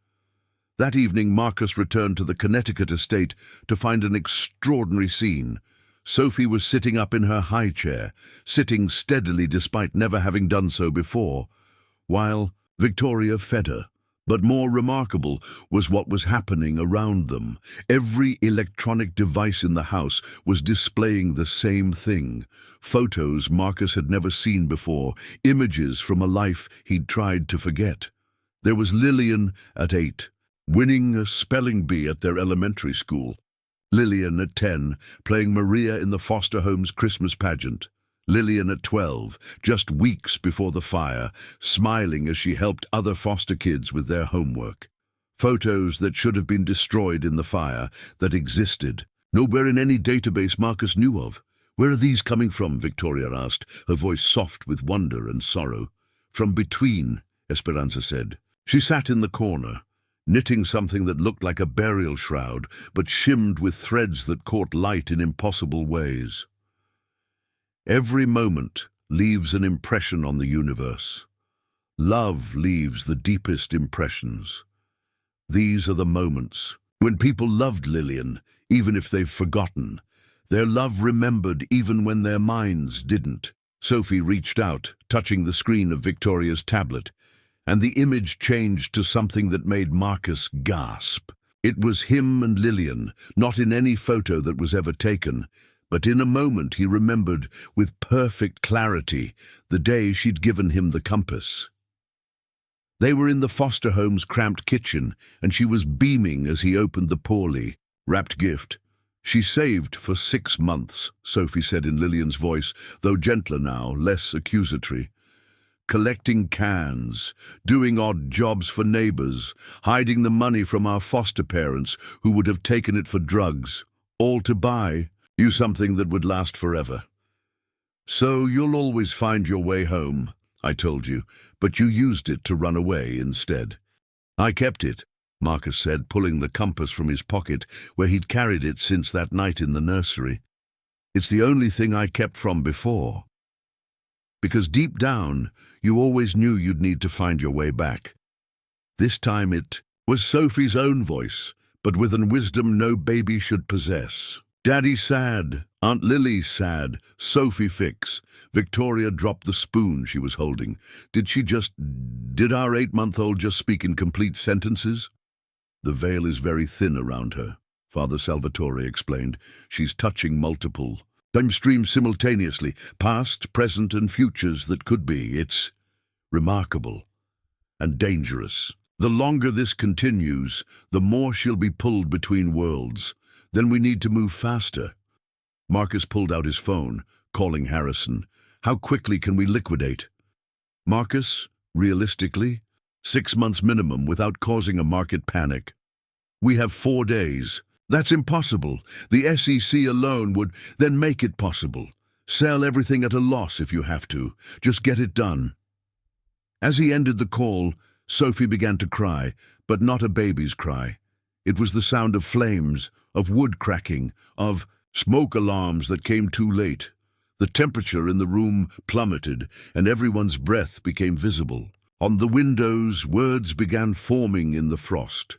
That evening, Marcus returned to the Connecticut estate to find an extraordinary scene. Sophie was sitting up in her high chair, sitting steadily despite never having done so before, while Victoria fed her. But more remarkable was what was happening around them. Every electronic device in the house was displaying the same thing. Photos Marcus had never seen before, images from a life he'd tried to forget. There was Lillian at 8, winning a spelling bee at their elementary school. Lillian at 10, playing Maria in the foster home's Christmas pageant. Lillian at 12, just weeks before the fire, smiling as she helped other foster kids with their homework. Photos that should have been destroyed in the fire, that existed, nowhere in any database Marcus knew of. "Where are these coming from?" Victoria asked, her voice soft with wonder and sorrow. "From between," Esperanza said. She sat in the corner, knitting something that looked like a burial shroud, but shimmed with threads that caught light in impossible ways. "Every moment leaves an impression on the universe. Love leaves the deepest impressions. These are the moments when people loved Lillian, even if they've forgotten. Their love remembered even when their minds didn't." Sophie reached out, touching the screen of Victoria's tablet, and the image changed to something that made Marcus gasp. It was him and Lillian, not in any photo that was ever taken, but in a moment he remembered with perfect clarity the day she'd given him the compass. They were in the foster home's cramped kitchen, and she was beaming as he opened the poorly wrapped gift. She saved for 6 months, Sophie said in Lillian's voice, though gentler now, less accusatory. Collecting cans, doing odd jobs for neighbors, hiding the money from our foster parents who would have taken it for drugs, all to buy you something that would last forever. So you'll always find your way home, I told you, but you used it to run away instead. I kept it, Marcus said, pulling the compass from his pocket where he'd carried it since that night in the nursery. It's the only thing I kept from before. Because deep down, you always knew you'd need to find your way back. This time it was Sophie's own voice, but with an wisdom no baby should possess. Daddy's sad, Aunt Lily's sad, Sophie fix. Victoria dropped the spoon she was holding. Did our 8-month-old just speak in complete sentences? The veil is very thin around her, Father Salvatore explained. She's touching multiple time streams simultaneously, past, present, and futures that could be. It's remarkable and dangerous. The longer this continues, the more she'll be pulled between worlds. Then we need to move faster. Marcus pulled out his phone, calling Harrison. How quickly can we liquidate? Marcus, realistically, 6 months minimum without causing a market panic. We have 4 days. That's impossible. The SEC alone would then make it possible. Sell everything at a loss if you have to. Just get it done. As he ended the call, Sophie began to cry, but not a baby's cry. It was the sound of flames, of wood cracking, of smoke alarms that came too late. The temperature in the room plummeted, and everyone's breath became visible. On the windows, words began forming in the frost.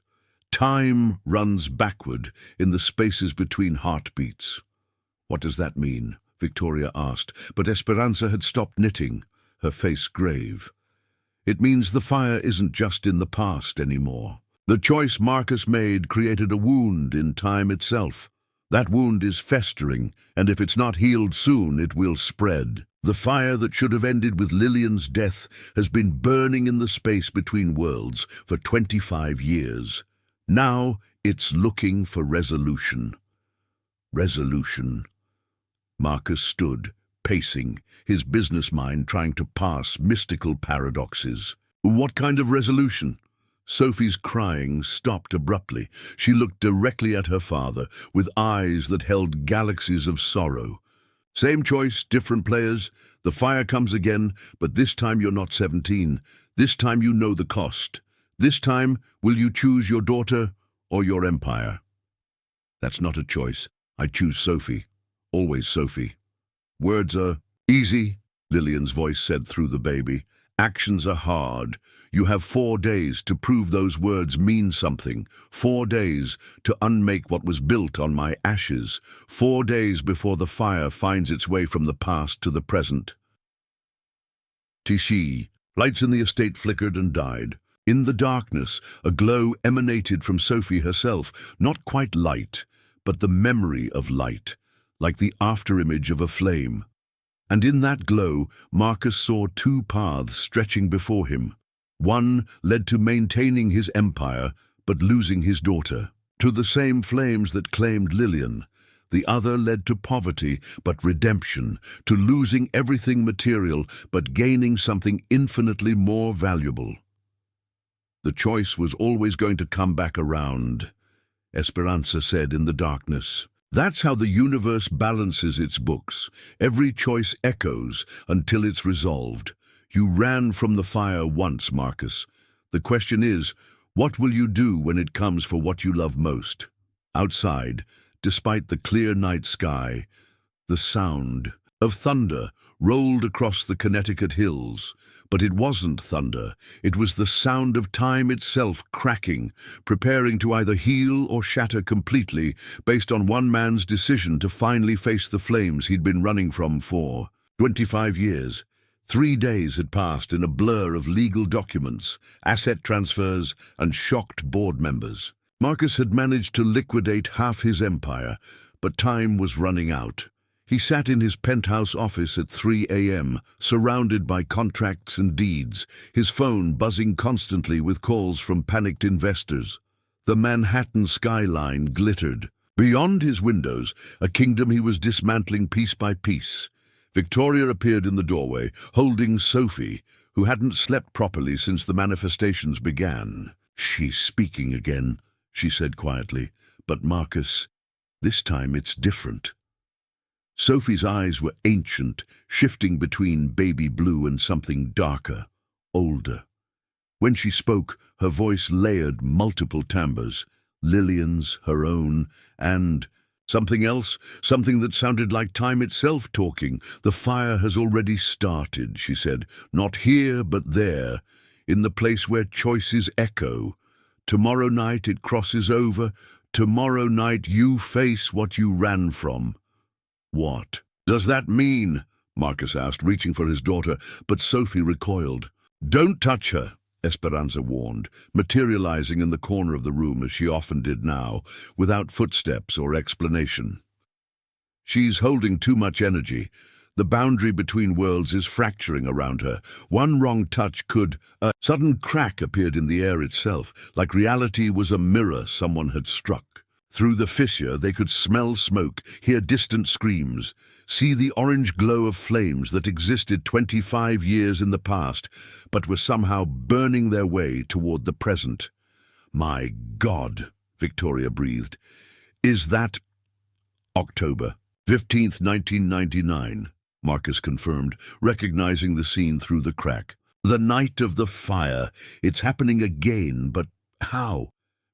Time runs backward in the spaces between heartbeats. What does that mean? Victoria asked, but Esperanza had stopped knitting, her face grave. It means the fire isn't just in the past anymore. The choice Marcus made created a wound in time itself. That wound is festering, and if it's not healed soon, it will spread. The fire that should have ended with Lillian's death has been burning in the space between worlds for 25 years. Now it's looking for resolution. Resolution. Marcus stood, pacing, his business mind trying to pass mystical paradoxes. What kind of resolution? Sophie's crying stopped abruptly. She looked directly at her father, with eyes that held galaxies of sorrow. Same choice, different players. The fire comes again, but this time you're not 17. This time you know the cost. This time, will you choose your daughter or your empire? That's not a choice. I choose Sophie. Always Sophie. Words are easy, Lillian's voice said through the baby. Actions are hard. You have 4 days to prove those words mean something. 4 days to unmake what was built on my ashes. 4 days before the fire finds its way from the past to the present. Tishi. Lights in the estate flickered and died. In the darkness, a glow emanated from Sophie herself, not quite light, but the memory of light, like the afterimage of a flame. And in that glow, Marcus saw 2 paths stretching before him. One led to maintaining his empire, but losing his daughter, to the same flames that claimed Lillian. The other led to poverty, but redemption, to losing everything material, but gaining something infinitely more valuable. The choice was always going to come back around, Esperanza said in the darkness. That's how the universe balances its books. Every choice echoes until it's resolved. You ran from the fire once, Marcus. The question is, what will you do when it comes for what you love most? Outside, despite the clear night sky, the sound of thunder rolled across the Connecticut hills. But it wasn't thunder. It was the sound of time itself cracking, preparing to either heal or shatter completely based on one man's decision to finally face the flames he'd been running from for 25 years. 3 days had passed in a blur of legal documents, asset transfers, and shocked board members. Marcus had managed to liquidate half his empire, but time was running out. He sat in his penthouse office at 3 a.m., surrounded by contracts and deeds, his phone buzzing constantly with calls from panicked investors. The Manhattan skyline glittered, Beyond his windows, a kingdom he was dismantling piece by piece. Victoria appeared in the doorway, holding Sophie, who hadn't slept properly since the manifestations began. "She's speaking again," she said quietly. "But Marcus, this time it's different." Sophie's eyes were ancient, shifting between baby blue and something darker, older. When she spoke, her voice layered multiple timbres, Lillian's, her own, and something else, something that sounded like time itself talking. "The fire has already started," she said. "Not here, but there, in the place where choices echo. Tomorrow night it crosses over. Tomorrow night you face what you ran from." "What does that mean?" Marcus asked, reaching for his daughter, but Sophie recoiled. "Don't touch her," Esperanza warned, materializing in the corner of the room as she often did now, without footsteps or explanation. "She's holding too much energy. The boundary between worlds is fracturing around her. One wrong touch could—" A sudden crack appeared in the air itself, like reality was a mirror someone had struck. Through the fissure they could smell smoke, hear distant screams, see the orange glow of flames that existed 25 years in the past, but were somehow burning their way toward the present. "My God," Victoria breathed. "Is that—" "October 15th, 1999, Marcus confirmed, recognizing the scene through the crack. "The night of the fire. It's happening again, but how?"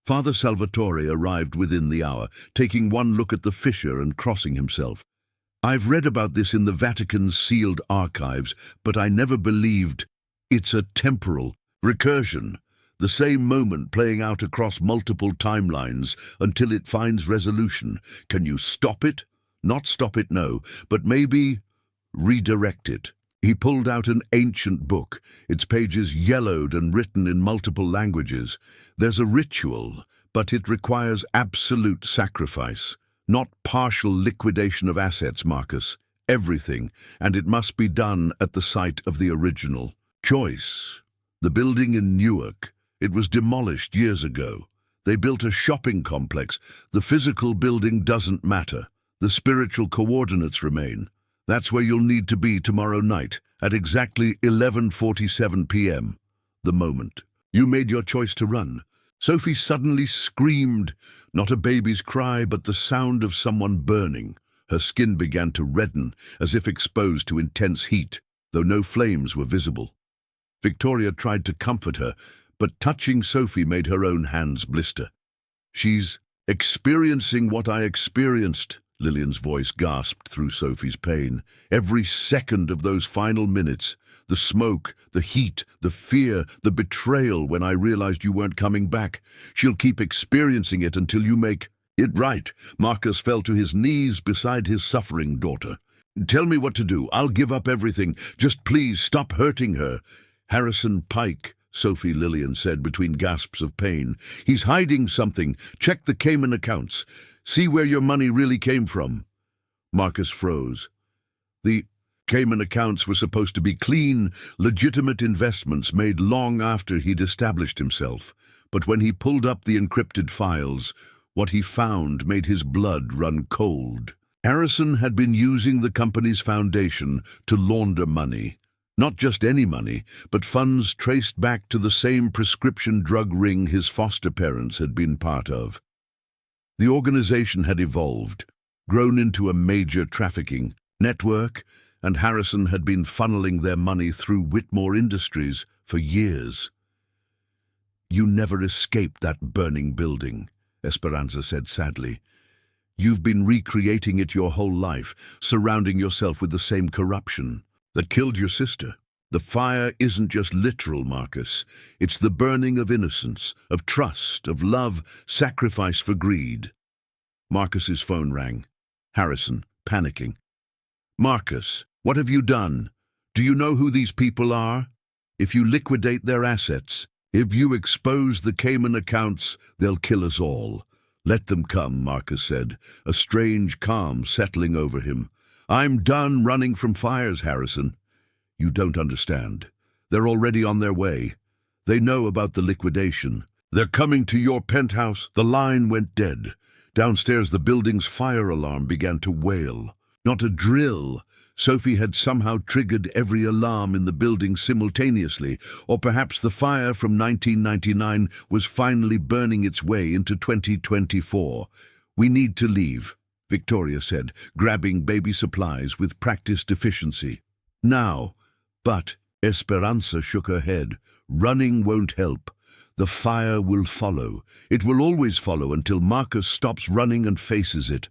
Father Salvatore arrived within the hour, taking one look at the fissure and crossing himself. "I've read about this in the Vatican's sealed archives, but I never believed it's a temporal recursion, the same moment playing out across multiple timelines until it finds resolution. Can you stop it? Not stop it, no, but maybe redirect it." He pulled out an ancient book, its pages yellowed and written in multiple languages. "There's a ritual, but it requires absolute sacrifice, not partial liquidation of assets, Marcus. Everything, and it must be done at the site of the original. Choice. The building in Newark. It was demolished years ago. They built a shopping complex. The physical building doesn't matter. The spiritual coordinates remain. That's where you'll need to be tomorrow night, at exactly 11:47 p.m. The moment. You made your choice to run." Sophie suddenly screamed, not a baby's cry, but the sound of someone burning. Her skin began to redden, as if exposed to intense heat, though no flames were visible. Victoria tried to comfort her, but touching Sophie made her own hands blister. "She's experiencing what I experienced," Lillian's voice gasped through Sophie's pain. "Every second of those final minutes, the smoke, the heat, the fear, the betrayal when I realized you weren't coming back. She'll keep experiencing it until you make it right." Marcus fell to his knees beside his suffering daughter. "Tell me what to do. I'll give up everything. Just please stop hurting her." "Harrison Pike," Sophie Lillian said between gasps of pain. "He's hiding something. Check the Cayman accounts. See where your money really came from." Marcus froze. The Cayman accounts were supposed to be clean, legitimate investments made long after he'd established himself. But when he pulled up the encrypted files, what he found made his blood run cold. Harrison had been using the company's foundation to launder money. Not just any money, but funds traced back to the same prescription drug ring his foster parents had been part of. The organization had evolved, grown into a major trafficking network, and Harrison had been funneling their money through Whitmore Industries for years. "You never escaped that burning building," Esperanza said sadly. "You've been recreating it your whole life, surrounding yourself with the same corruption that killed your sister. The fire isn't just literal, Marcus. It's the burning of innocence, of trust, of love, sacrifice for greed." Marcus's phone rang. Harrison, panicking. "Marcus, what have you done? Do you know who these people are? If you liquidate their assets, if you expose the Cayman accounts, they'll kill us all." "Let them come," Marcus said, a strange calm settling over him. "I'm done running from fires, Harrison." "You don't understand. They're already on their way. They know about the liquidation. They're coming to your penthouse." The line went dead. Downstairs, the building's fire alarm began to wail. Not a drill. Sophie had somehow triggered every alarm in the building simultaneously, or perhaps the fire from 1999 was finally burning its way into 2024. "We need to leave," Victoria said, grabbing baby supplies with practiced efficiency. "Now." But Esperanza shook her head. "Running won't help. The fire will follow. It will always follow until Marcus stops running and faces it."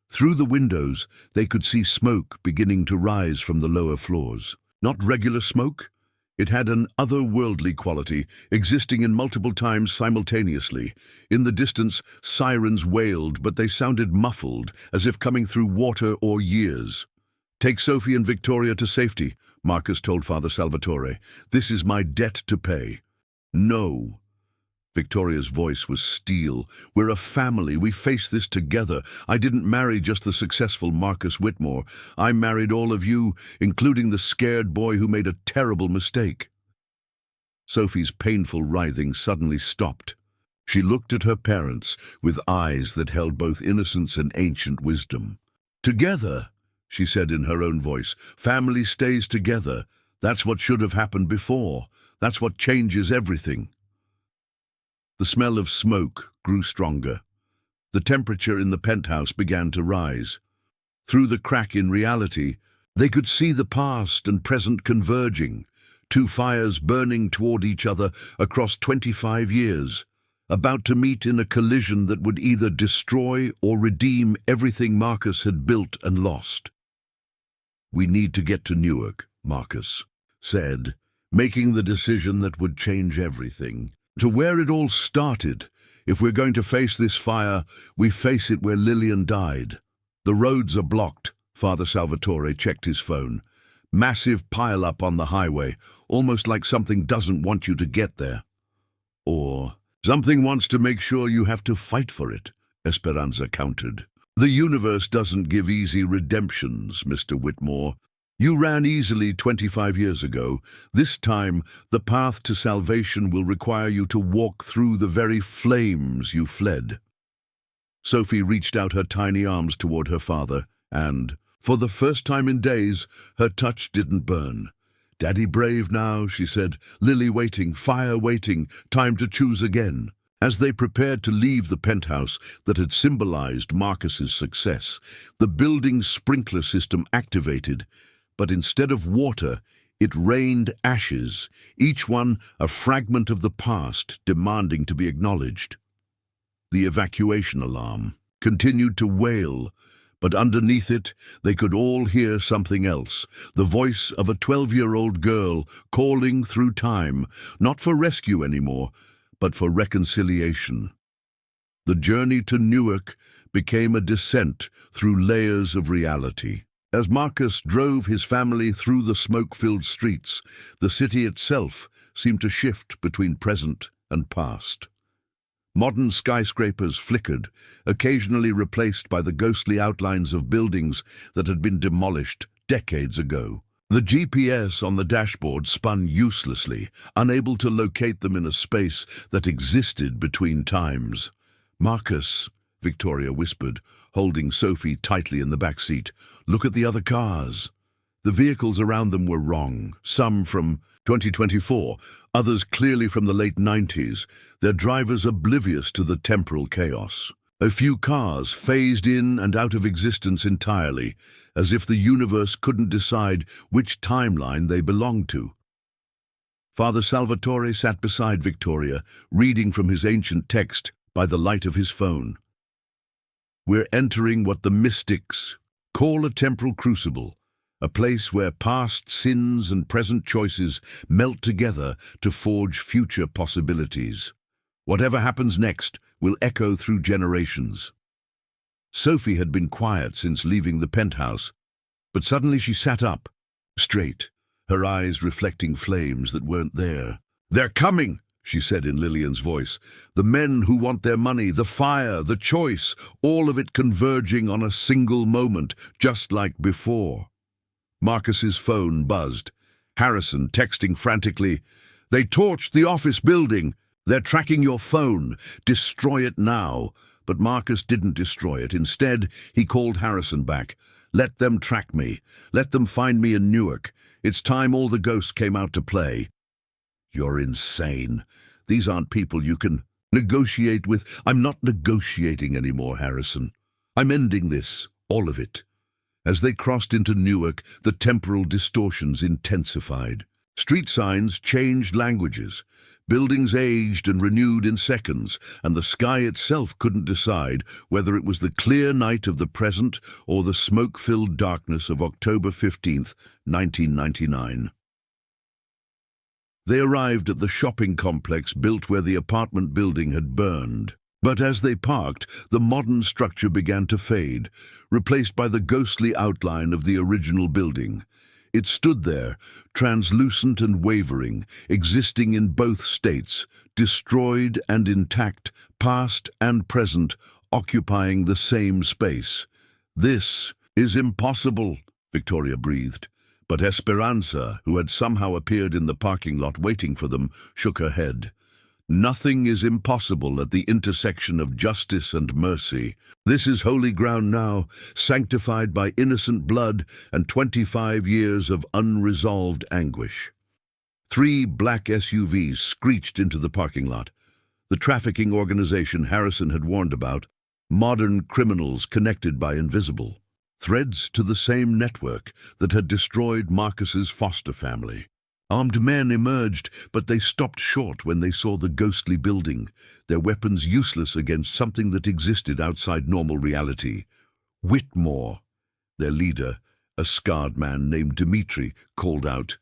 Through the windows, they could see smoke beginning to rise from the lower floors. Not regular smoke. It had an otherworldly quality, existing in multiple times simultaneously. In the distance, sirens wailed, but they sounded muffled, as if coming through water or years. "Take Sophie and Victoria to safety," Marcus told Father Salvatore. "This is my debt to pay." "No." Victoria's voice was steel. "We're a family. We face this together. I didn't marry just the successful Marcus Whitmore. I married all of you, including the scared boy who made a terrible mistake." Sophie's painful writhing suddenly stopped. She looked at her parents with eyes that held both innocence and ancient wisdom. "Together," she said in her own voice. "Family stays together. That's what should have happened before. That's what changes everything." The smell of smoke grew stronger. The temperature in the penthouse began to rise. Through the crack in reality, they could see the past and present converging, two fires burning toward each other across 25 years, about to meet in a collision that would either destroy or redeem everything Marcus had built and lost. "We need to get to Newark," Marcus said, making the decision that would change everything. "To where it all started. If we're going to face this fire, we face it where Lillian died." "The roads are blocked," Father Salvatore checked his phone. "Massive pile-up on the highway, almost like something doesn't want you to get there." "Or something wants to make sure you have to fight for it," Esperanza countered. "The universe doesn't give easy redemptions, Mr. Whitmore. You ran easily 25 years ago. This time, the path to salvation will require you to walk through the very flames you fled." Sophie reached out her tiny arms toward her father, and, for the first time in days, her touch didn't burn. "Daddy brave now," she said. "Lily waiting, fire waiting, time to choose again." As they prepared to leave the penthouse that had symbolized Marcus's success, the building's sprinkler system activated, but instead of water, it rained ashes, each one a fragment of the past demanding to be acknowledged. The evacuation alarm continued to wail, but underneath it they could all hear something else, the voice of a 12-year-old girl calling through time, not for rescue anymore, but for reconciliation. The journey to Newark became a descent through layers of reality. As Marcus drove his family through the smoke-filled streets, the city itself seemed to shift between present and past. Modern skyscrapers flickered, occasionally replaced by the ghostly outlines of buildings that had been demolished decades ago. The GPS on the dashboard spun uselessly, unable to locate them in a space that existed between times. "Marcus," Victoria whispered, holding Sophie tightly in the back seat. "Look at the other cars." The vehicles around them were wrong, some from 2024, others clearly from the late 90s, their drivers oblivious to the temporal chaos. A few cars phased in and out of existence entirely, as if the universe couldn't decide which timeline they belonged to. Father Salvatore sat beside Victoria, reading from his ancient text by the light of his phone. "We're entering what the mystics call a temporal crucible, a place where past sins and present choices melt together to forge future possibilities. Whatever happens next will echo through generations." Sophie had been quiet since leaving the penthouse, but suddenly she sat up, straight, her eyes reflecting flames that weren't there. "They're coming," she said in Lillian's voice. "The men who want their money, the fire, the choice, all of it converging on a single moment, just like before." Marcus's phone buzzed. Harrison texting frantically, "They torched the office building. They're tracking your phone. Destroy it now." But Marcus didn't destroy it. Instead, he called Harrison back. "Let them track me. Let them find me in Newark. It's time all the ghosts came out to play." "You're insane. These aren't people you can negotiate with." "I'm not negotiating anymore, Harrison. I'm ending this, all of it." As they crossed into Newark, the temporal distortions intensified. Street signs changed languages. Buildings aged and renewed in seconds, and the sky itself couldn't decide whether it was the clear night of the present or the smoke-filled darkness of October 15th, 1999. They arrived at the shopping complex built where the apartment building had burned. But as they parked, the modern structure began to fade, replaced by the ghostly outline of the original building. It stood there, translucent and wavering, existing in both states, destroyed and intact, past and present, occupying the same space. "This is impossible," Victoria breathed. But Esperanza, who had somehow appeared in the parking lot waiting for them, shook her head. "Nothing is impossible at the intersection of justice and mercy. This is holy ground now, sanctified by innocent blood and 25 years of unresolved anguish." 3 black SUVs screeched into the parking lot. The trafficking organization Harrison had warned about, modern criminals connected by invisible threads to the same network that had destroyed Marcus's foster family. Armed men emerged, but they stopped short when they saw the ghostly building, their weapons useless against something that existed outside normal reality. Whitmore, their leader, a scarred man named Dimitri, called out,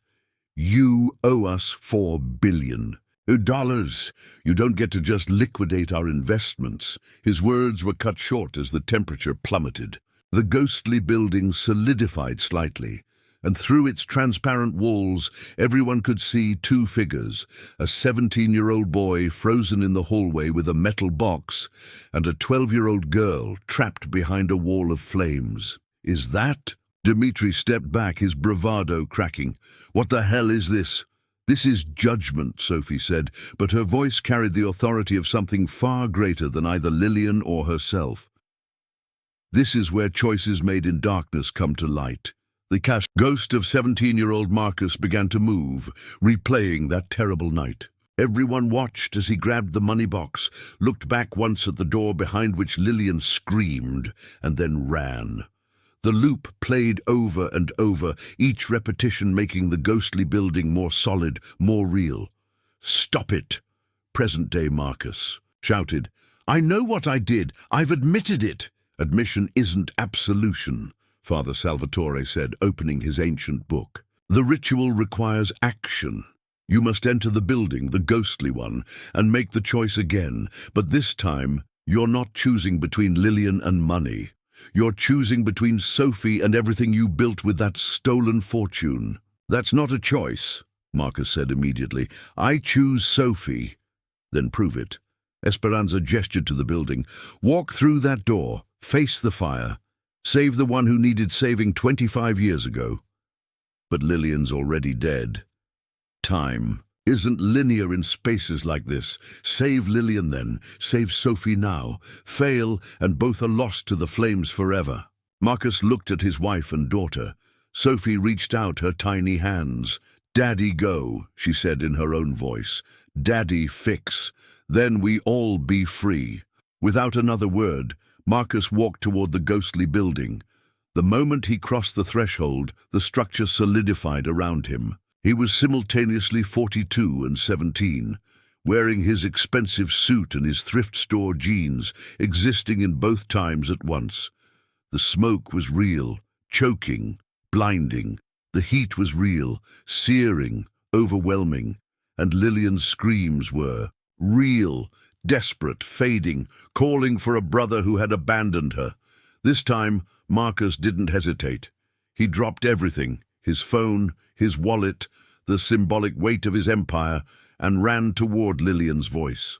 "You owe us $4 billion. Dollars. You don't get to just liquidate our investments." His words were cut short as the temperature plummeted. The ghostly building solidified slightly, and through its transparent walls everyone could see 2 figures, a 17-year-old boy frozen in the hallway with a metal box, and a 12-year-old girl trapped behind a wall of flames. "Is that?" Dimitri stepped back, his bravado cracking. "What the hell is this?" "This is judgment," Sophie said, but her voice carried the authority of something far greater than either Lillian or herself. "This is where choices made in darkness come to light." The ghost of 17-year-old Marcus began to move, replaying that terrible night. Everyone watched as he grabbed the money box, looked back once at the door behind which Lillian screamed, and then ran. The loop played over and over, each repetition making the ghostly building more solid, more real. "Stop it!" Present-day Marcus shouted. "I know what I did. I've admitted it." "Admission isn't absolution," Father Salvatore said, opening his ancient book. "The ritual requires action. You must enter the building, the ghostly one, and make the choice again. But this time, you're not choosing between Lillian and money. You're choosing between Sophie and everything you built with that stolen fortune." "That's not a choice," Marcus said immediately. "I choose Sophie." "Then prove it." Esperanza gestured to the building. "Walk through that door. Face the fire. Save the one who needed saving 25 years ago." "But Lillian's already dead." "Time isn't linear in spaces like this. Save Lillian then. Save Sophie now. Fail, and both are lost to the flames forever." Marcus looked at his wife and daughter. Sophie reached out her tiny hands. "Daddy, go," she said in her own voice. "Daddy, fix. Then we all be free." Without another word, Marcus walked toward the ghostly building. The moment he crossed the threshold, the structure solidified around him. He was simultaneously 42 and 17, wearing his expensive suit and his thrift store jeans, existing in both times at once. The smoke was real, choking, blinding. The heat was real, searing, overwhelming. And Lillian's screams were real, desperate, fading, calling for a brother who had abandoned her. This time, Marcus didn't hesitate. He dropped everything, his phone, his wallet, the symbolic weight of his empire, and ran toward Lillian's voice.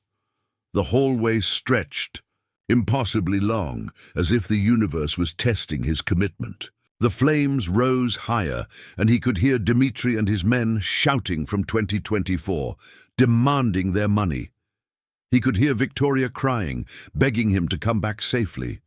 The hallway stretched, impossibly long, as if the universe was testing his commitment. The flames rose higher, and he could hear Dimitri and his men shouting from 2024, demanding their money. He could hear Victoria crying, begging him to come back safely.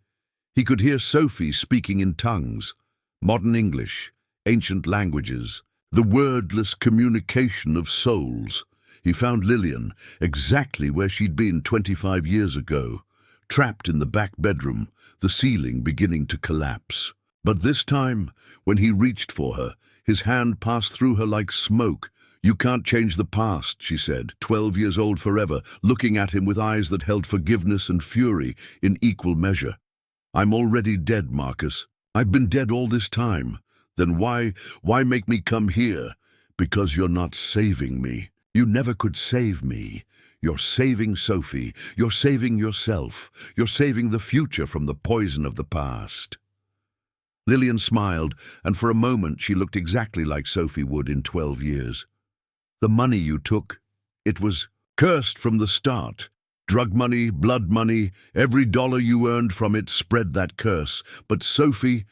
He could hear Sophie speaking in tongues, modern English, ancient languages, the wordless communication of souls. He found Lillian exactly where she'd been 25 years ago, trapped in the back bedroom, the ceiling beginning to collapse. But this time, when he reached for her, his hand passed through her like smoke. "You can't change the past," she said, 12 years old forever, looking at him with eyes that held forgiveness and fury in equal measure. "I'm already dead, Marcus. I've been dead all this time. Then why make me come here? Because you're not saving me. You never could save me. You're saving Sophie. You're saving yourself. You're saving the future from the poison of the past." Lillian smiled, and for a moment she looked exactly like Sophie would in 12 years. "The money you took, it was cursed from the start. Drug money, blood money, every dollar you earned from it spread that curse. But Sophie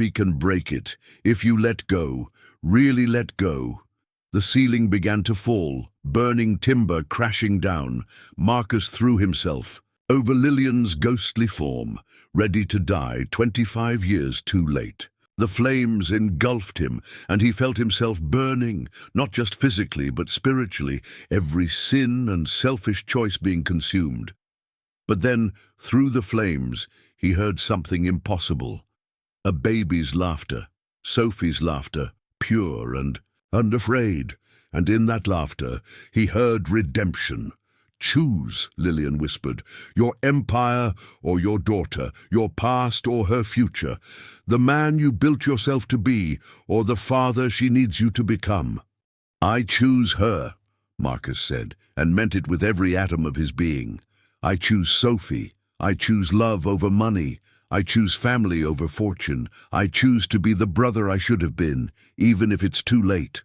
can break it, if you let go, really let go." The ceiling began to fall, burning timber crashing down. Marcus threw himself over Lillian's ghostly form, ready to die 25 years too late. The flames engulfed him, and he felt himself burning, not just physically but spiritually, every sin and selfish choice being consumed. But then, through the flames, he heard something impossible. A baby's laughter, Sophie's laughter, pure and unafraid. And in that laughter, he heard redemption. "Choose," Lillian whispered, "your empire or your daughter, your past or her future, the man you built yourself to be or the father she needs you to become." "I choose her," Marcus said, and meant it with every atom of his being. "I choose Sophie. I choose love over money. I choose family over fortune. I choose to be the brother I should have been, even if it's too late."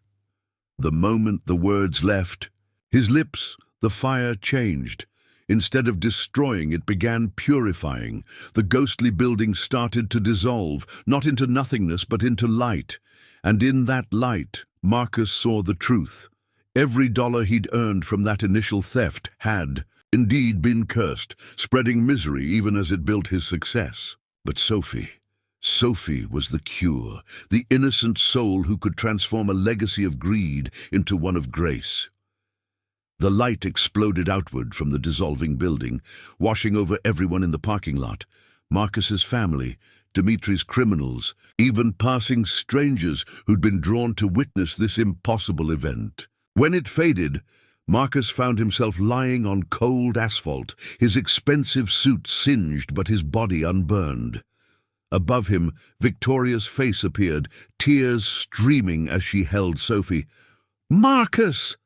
The moment the words left his lips, the fire changed. Instead of destroying, it began purifying. The ghostly building started to dissolve, not into nothingness, but into light. And in that light, Marcus saw the truth. Every dollar he'd earned from that initial theft had, indeed, been cursed, spreading misery even as it built his success. But Sophie was the cure, the innocent soul who could transform a legacy of greed into one of grace. The light exploded outward from the dissolving building, washing over everyone in the parking lot. Marcus's family, Dimitri's criminals, even passing strangers who'd been drawn to witness this impossible event. When it faded, Marcus found himself lying on cold asphalt, his expensive suit singed but his body unburned. Above him, Victoria's face appeared, tears streaming as she held Sophie. "Marcus!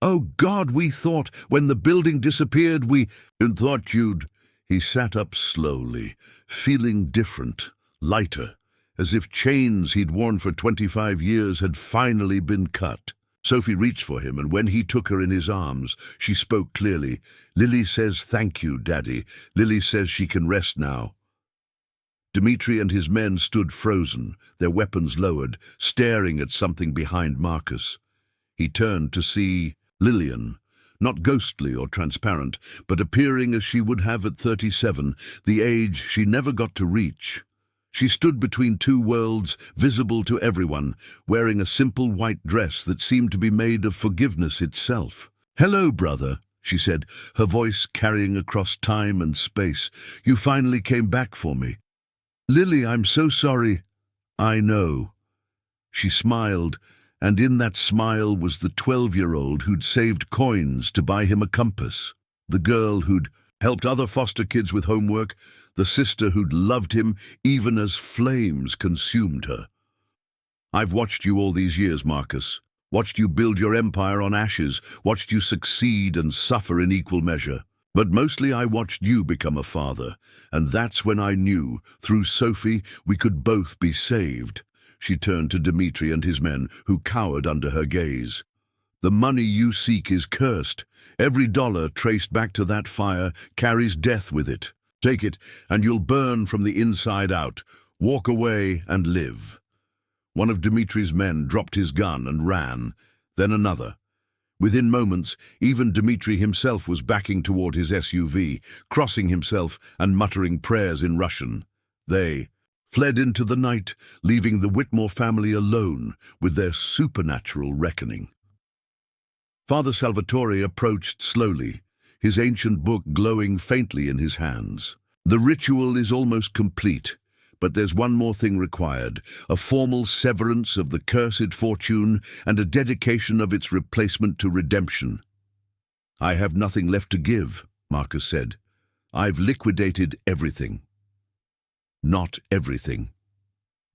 Oh God, we thought, when the building disappeared, we thought you'd—" He sat up slowly, feeling different, lighter, as if chains he'd worn for 25 years had finally been cut. Sophie reached for him, and when he took her in his arms, she spoke clearly. "Lily says thank you, Daddy. Lily says she can rest now." Dimitri and his men stood frozen, their weapons lowered, staring at something behind Marcus. He turned to see Lillian, not ghostly or transparent, but appearing as she would have at 37, the age she never got to reach. She stood between two worlds, visible to everyone, wearing a simple white dress that seemed to be made of forgiveness itself. "Hello, brother," she said, her voice carrying across time and space. "You finally came back for me." "Lily, I'm so sorry." "I know." She smiled, and in that smile was the 12-year-old who'd saved coins to buy him a compass, the girl who'd helped other foster kids with homework, the sister who'd loved him even as flames consumed her. "I've watched you all these years, Marcus. Watched you build your empire on ashes, watched you succeed and suffer in equal measure. But mostly I watched you become a father, and that's when I knew, through Sophie, we could both be saved." She turned to Dimitri and his men, who cowered under her gaze. "The money you seek is cursed. Every dollar traced back to that fire carries death with it. Take it, and you'll burn from the inside out. Walk away and live." One of Dimitri's men dropped his gun and ran, then another. Within moments, even Dmitri himself was backing toward his SUV, crossing himself and muttering prayers in Russian. They fled into the night, leaving the Whitmore family alone with their supernatural reckoning. Father Salvatore approached slowly, his ancient book glowing faintly in his hands. The ritual is almost complete, but there's one more thing required, a formal severance of the cursed fortune and a dedication of its replacement to redemption. I have nothing left to give, Marcus said. I've liquidated everything. Not everything.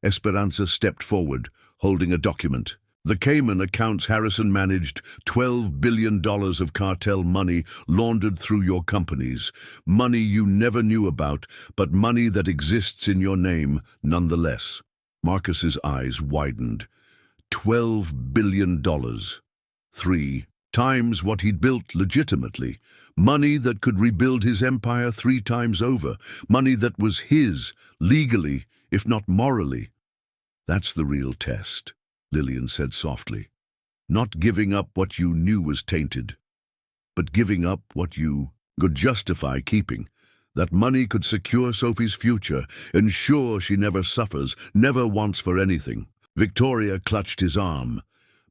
Esperanza stepped forward, holding a document. The Cayman accounts Harrison managed $12 billion of cartel money laundered through your companies. Money you never knew about, but money that exists in your name nonetheless. Marcus's eyes widened. $12 billion. 3 times what he'd built legitimately. Money that could rebuild his empire 3 times over. Money that was his, legally, if not morally. That's the real test, Lillian said softly. Not giving up what you knew was tainted, but giving up what you could justify keeping. That money could secure Sophie's future, ensure she never suffers, never wants for anything. Victoria clutched his arm.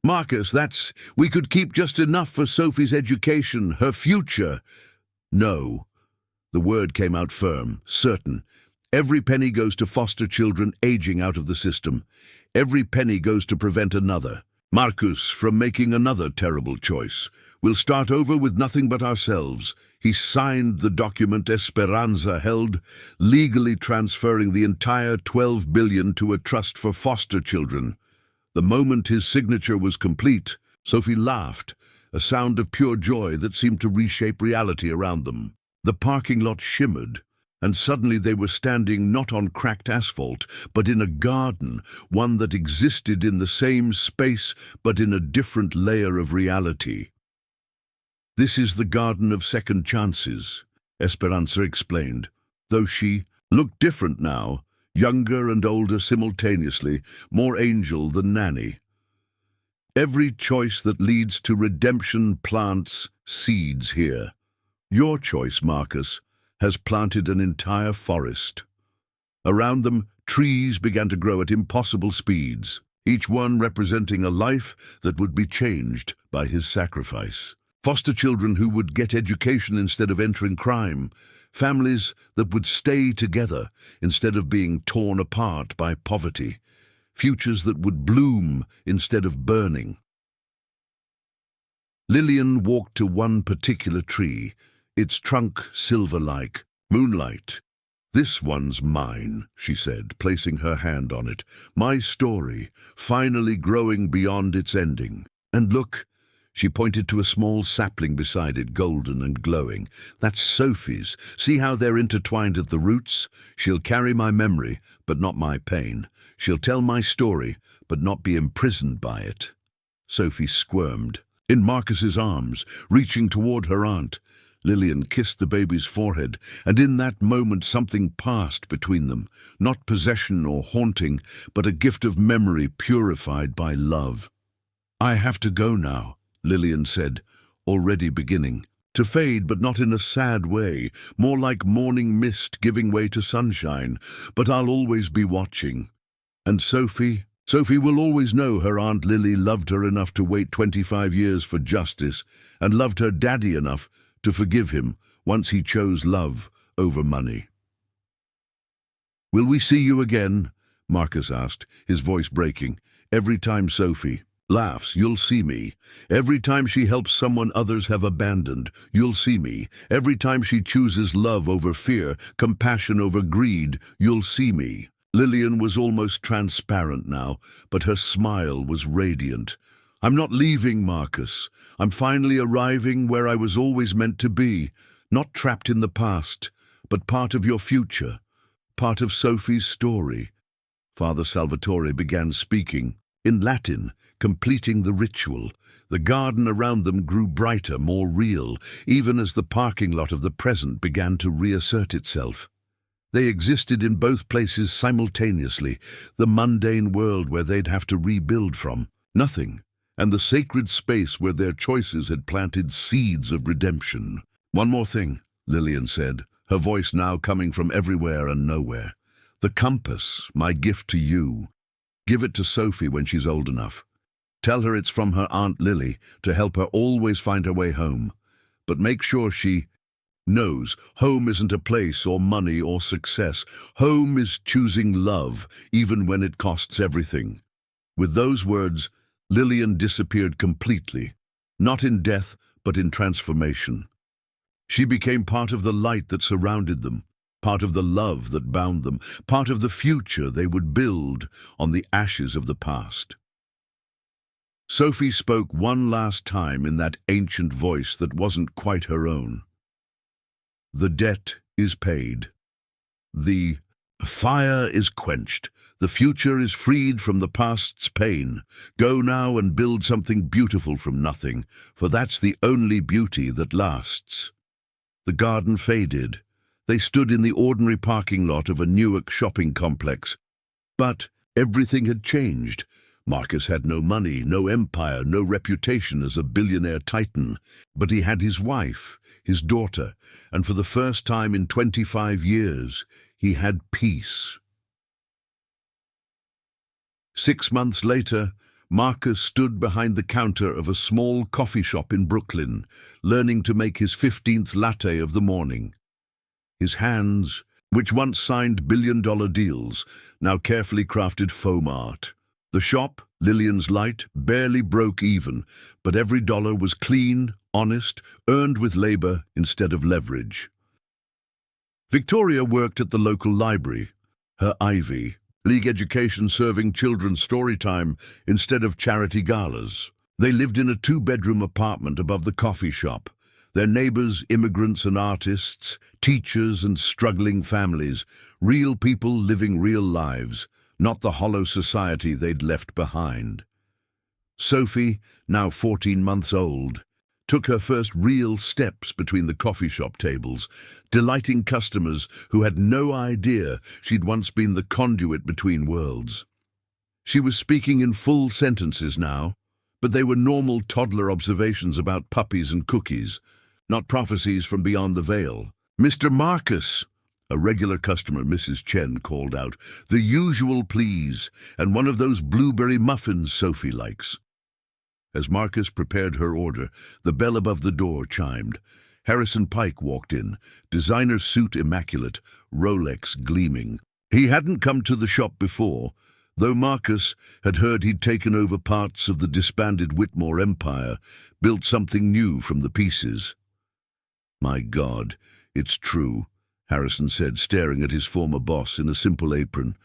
Marcus, we could keep just enough for Sophie's education, her future. No. The word came out firm, certain. Every penny goes to foster children aging out of the system. Every penny goes to prevent another. Marcus, from making another terrible choice. We'll start over with nothing but ourselves. He signed the document Esperanza held, legally transferring the entire $12 billion to a trust for foster children. The moment his signature was complete, Sophie laughed, a sound of pure joy that seemed to reshape reality around them. The parking lot shimmered, and suddenly they were standing not on cracked asphalt, but in a garden, one that existed in the same space, but in a different layer of reality. This is the garden of second chances, Esperanza explained, though she looked different now, younger and older simultaneously, more angel than Nanny. Every choice that leads to redemption plants seeds here. Your choice, Marcus, has planted an entire forest. Around them, trees began to grow at impossible speeds, each one representing a life that would be changed by his sacrifice. Foster children who would get education instead of entering crime. Families that would stay together instead of being torn apart by poverty. Futures that would bloom instead of burning. Lillian walked to one particular tree, its trunk silver-like, moonlight. This one's mine, she said, placing her hand on it. My story, finally growing beyond its ending. And look, she pointed to a small sapling beside it, golden and glowing. That's Sophie's. See how they're intertwined at the roots? She'll carry my memory, but not my pain. She'll tell my story, but not be imprisoned by it. Sophie squirmed. In Marcus's arms, reaching toward her aunt, Lillian kissed the baby's forehead, and in that moment something passed between them. Not possession or haunting, but a gift of memory purified by love. I have to go now, Lillian said, already beginning. To fade, but not in a sad way, more like morning mist giving way to sunshine. But I'll always be watching. And Sophie will always know her Aunt Lily loved her enough to wait 25 years for justice, and loved her daddy enough to forgive him once he chose love over money. Will we see you again? Marcus asked, his voice breaking. Every time Sophie laughs, you'll see me. Every time she helps someone others have abandoned, you'll see me. Every time she chooses love over fear, compassion over greed, you'll see me. Lillian was almost transparent now, but her smile was radiant. I'm not leaving, Marcus. I'm finally arriving where I was always meant to be, not trapped in the past, but part of your future, part of Sophie's story. Father Salvatore began speaking, in Latin, completing the ritual. The garden around them grew brighter, more real, even as the parking lot of the present began to reassert itself. They existed in both places simultaneously, the mundane world where they'd have to rebuild from. Nothing, and the sacred space where their choices had planted seeds of redemption. "One more thing," Lillian said, her voice now coming from everywhere and nowhere. "The compass, my gift to you. Give it to Sophie when she's old enough. Tell her it's from her Aunt Lily to help her always find her way home. But make sure she knows home isn't a place or money or success. Home is choosing love, even when it costs everything." With those words, Lillian disappeared completely, not in death, but in transformation. She became part of the light that surrounded them, part of the love that bound them, part of the future they would build on the ashes of the past. Sophie spoke one last time in that ancient voice that wasn't quite her own. "The debt is paid. The fire is quenched. The future is freed from the past's pain. Go now and build something beautiful from nothing, for that's the only beauty that lasts." The garden faded. They stood in the ordinary parking lot of a Newark shopping complex. But everything had changed. Marcus had no money, no empire, no reputation as a billionaire titan. But he had his wife, his daughter, and for the first time in 25 years, he had peace. 6 months later, Marcus stood behind the counter of a small coffee shop in Brooklyn, learning to make his 15th latte of the morning. His hands, which once signed billion-dollar deals, now carefully crafted foam art. The shop, Lillian's Light, barely broke even, but every dollar was clean, honest, earned with labor instead of leverage. Victoria worked at the local library, her Ivy League education serving children's story time instead of charity galas. They lived in a 2-bedroom apartment above the coffee shop. Their neighbors, immigrants and artists, teachers and struggling families, real people living real lives, not the hollow society they'd left behind. Sophie, now 14 months old, took her first real steps between the coffee shop tables, delighting customers who had no idea she'd once been the conduit between worlds. She was speaking in full sentences now, but they were normal toddler observations about puppies and cookies, not prophecies from beyond the veil. "Mr. Marcus," a regular customer, Mrs. Chen, called out. "The usual, please, and one of those blueberry muffins Sophie likes." As Marcus prepared her order, the bell above the door chimed. Harrison Pike walked in, designer suit immaculate, Rolex gleaming. He hadn't come to the shop before, though Marcus had heard he'd taken over parts of the disbanded Whitmore empire, built something new from the pieces. "My God, it's true," Harrison said, staring at his former boss in a simple apron.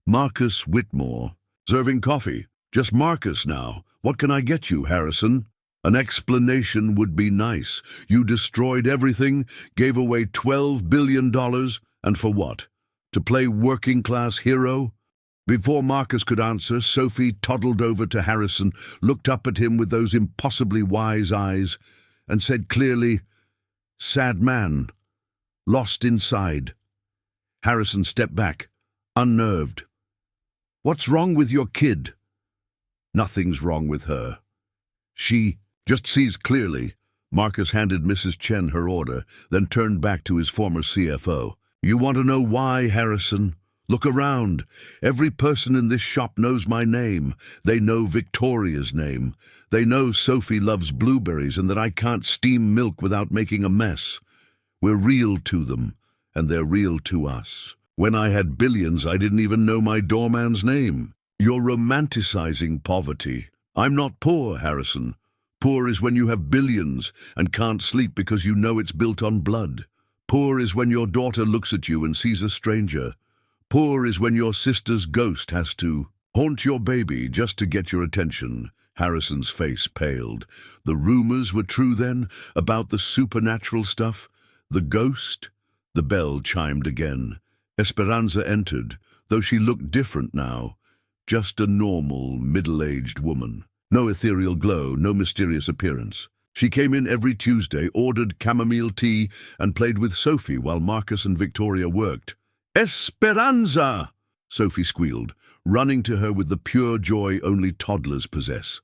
"Marcus Whitmore, serving coffee. Just Marcus now. What can I get you, Harrison?" "An explanation would be nice. You destroyed everything, gave away $12 billion, and for what? To play working-class hero?" Before Marcus could answer, Sophie toddled over to Harrison, looked up at him with those impossibly wise eyes, and said clearly, "Sad man, lost inside." Harrison stepped back, unnerved. "What's wrong with your kid?" "Nothing's wrong with her. She just sees clearly." Marcus handed Mrs. Chen her order, then turned back to his former CFO. "You want to know why, Harrison? Look around. Every person in this shop knows my name. They know Victoria's name. They know Sophie loves blueberries and that I can't steam milk without making a mess. We're real to them, and they're real to us. When I had billions, I didn't even know my doorman's name. You're romanticizing poverty. I'm not poor, Harrison. Poor is when you have billions and can't sleep because you know it's built on blood. Poor is when your daughter looks at you and sees a stranger. Poor is when your sister's ghost has to haunt your baby just to get your attention." Harrison's face paled. The rumors were true then, about the supernatural stuff? The ghost? The bell chimed again. Esperanza entered, though she looked different now. Just a normal, middle-aged woman. No ethereal glow, no mysterious appearance. She came in every Tuesday, ordered chamomile tea, and played with Sophie while Marcus and Victoria worked. "Esperanza!" Sophie squealed, running to her with the pure joy only toddlers possess.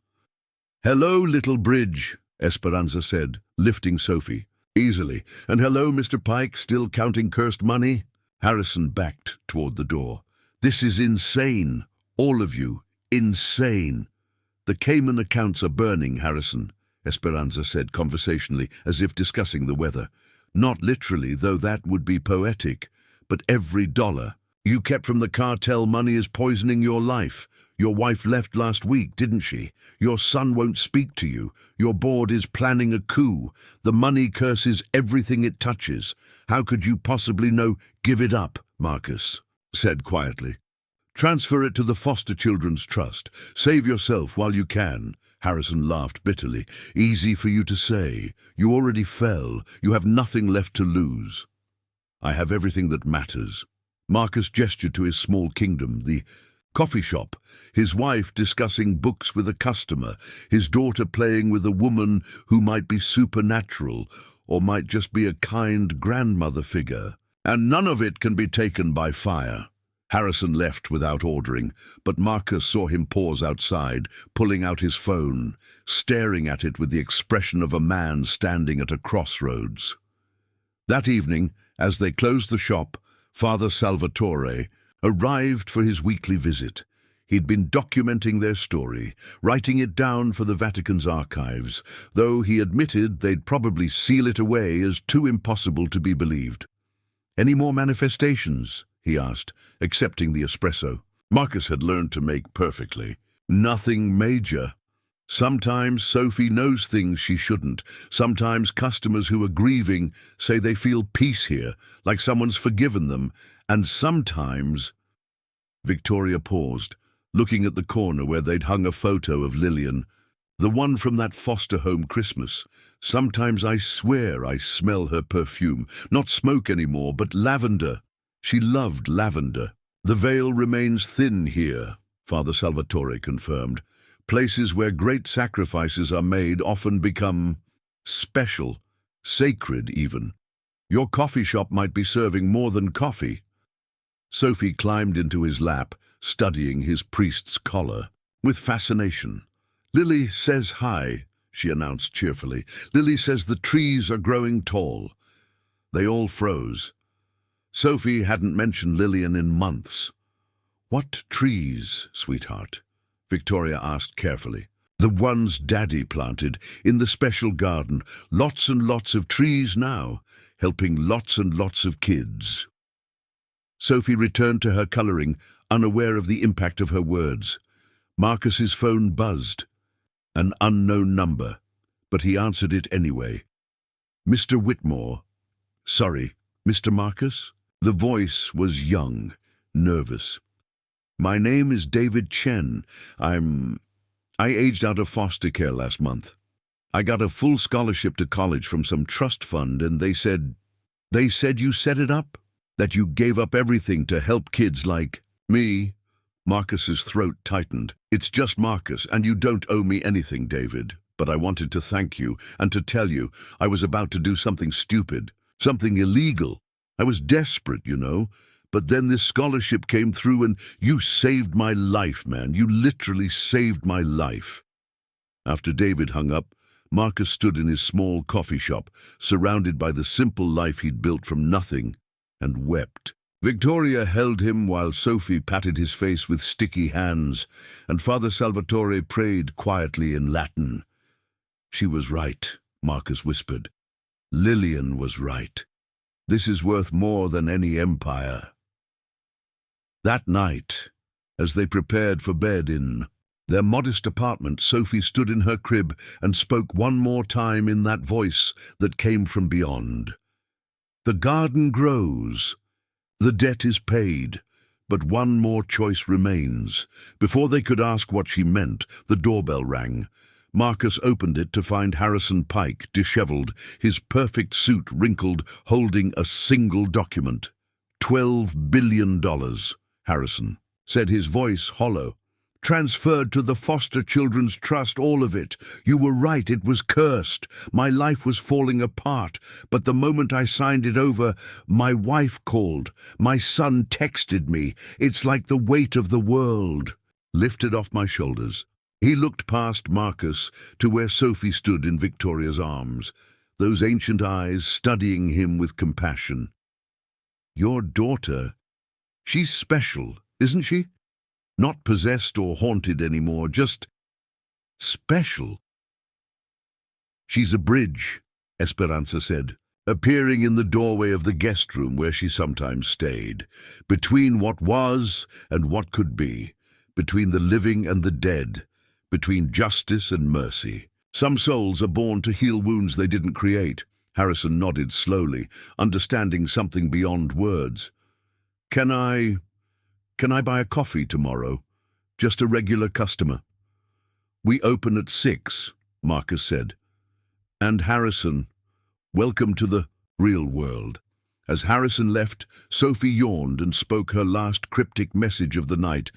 "Hello, little bridge," Esperanza said, lifting Sophie. "Easily. And hello, Mr. Pike, still counting cursed money?" Harrison backed toward the door. "This is insane. All of you. Insane." "The Cayman accounts are burning, Harrison," Esperanza said conversationally, as if discussing the weather. "Not literally, though that would be poetic, but every dollar you kept from the cartel money is poisoning your life. Your wife left last week, didn't she? Your son won't speak to you. Your board is planning a coup. The money curses everything it touches. How could you possibly know?" "Give it up," Marcus said quietly. "Transfer it to the Foster Children's Trust. Save yourself while you can." Harrison laughed bitterly. "Easy for you to say. You already fell. You have nothing left to lose." "I have everything that matters." Marcus gestured to his small kingdom, the coffee shop, his wife discussing books with a customer, his daughter playing with a woman who might be supernatural or might just be a kind grandmother figure. "And none of it can be taken by fire." Harrison left without ordering, but Marcus saw him pause outside, pulling out his phone, staring at it with the expression of a man standing at a crossroads. That evening, as they closed the shop, Father Salvatore arrived for his weekly visit. He'd been documenting their story, writing it down for the Vatican's archives, though he admitted they'd probably seal it away as too impossible to be believed. "Any more manifestations?" he asked, accepting the espresso. Marcus had learned to make perfectly. "Nothing major. Sometimes Sophie knows things she shouldn't. Sometimes customers who are grieving say they feel peace here, like someone's forgiven them. And sometimes—" Victoria paused, looking at the corner where they'd hung a photo of Lillian, the one from that foster home Christmas. "Sometimes I swear I smell her perfume. Not smoke anymore, but lavender. She loved lavender." "The veil remains thin here," Father Salvatore confirmed. "Places where great sacrifices are made often become special, sacred even. Your coffee shop might be serving more than coffee." Sophie climbed into his lap, studying his priest's collar with fascination. "Lily says hi," she announced cheerfully. "Lily says the trees are growing tall." They all froze. Sophie hadn't mentioned Lillian in months. "What trees, sweetheart?" Victoria asked carefully. "The ones Daddy planted in the special garden. Lots and lots of trees now, helping lots and lots of kids." Sophie returned to her colouring, unaware of the impact of her words. Marcus's phone buzzed. An unknown number, but he answered it anyway. "Mr. Whitmore." "Sorry, Mr. Marcus?" The voice was young, nervous. "My name is David Chen. I aged out of foster care last month. I got a full scholarship to college from some trust fund, and they said you set it up? That you gave up everything to help kids like me?" Marcus's throat tightened. "It's just Marcus, and you don't owe me anything, David. But I wanted to thank you and to tell you I was about to do something stupid, something illegal. I was desperate, you know. But then this scholarship came through and you saved my life, man. You literally saved my life." After David hung up, Marcus stood in his small coffee shop, surrounded by the simple life he'd built from nothing, and wept. Victoria held him while Sophie patted his face with sticky hands, and Father Salvatore prayed quietly in Latin. "She was right," Marcus whispered. "Lillian was right. This is worth more than any empire." That night, as they prepared for bed in their modest apartment, Sophie stood in her crib and spoke one more time in that voice that came from beyond. "The garden grows. The debt is paid. But one more choice remains." Before they could ask what she meant, the doorbell rang. Marcus opened it to find Harrison Pike, disheveled, his perfect suit wrinkled, holding a single document. $12 billion, Harrison said, his voice hollow. "Transferred to the Foster Children's Trust, all of it. You were right, it was cursed. My life was falling apart, but the moment I signed it over, my wife called. My son texted me. It's like the weight of the world lifted off my shoulders." He looked past Marcus to where Sophie stood in Victoria's arms, those ancient eyes studying him with compassion. "Your daughter, she's special, isn't she? Not possessed or haunted anymore, just special." "She's a bridge," Esperanza said, appearing in the doorway of the guest room where she sometimes stayed, between what was and what could be, between the living and the dead, between justice and mercy. "Some souls are born to heal wounds they didn't create." Harrison nodded slowly, understanding something beyond words. Can I buy a coffee tomorrow? Just a regular customer." "We open at 6, Marcus said. "And Harrison, welcome to the real world." As Harrison left, Sophie yawned and spoke her last cryptic message of the night.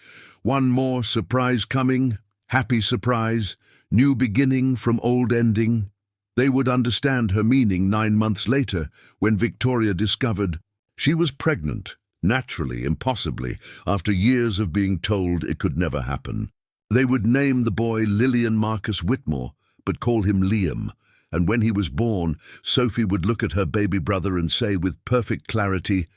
One more surprise coming, happy surprise, new beginning from old ending. They would understand her meaning 9 months later, when Victoria discovered she was pregnant, naturally, impossibly, after years of being told it could never happen. They would name the boy Lillian Marcus Whitmore, but call him Liam. And when he was born, Sophie would look at her baby brother and say with perfect clarity,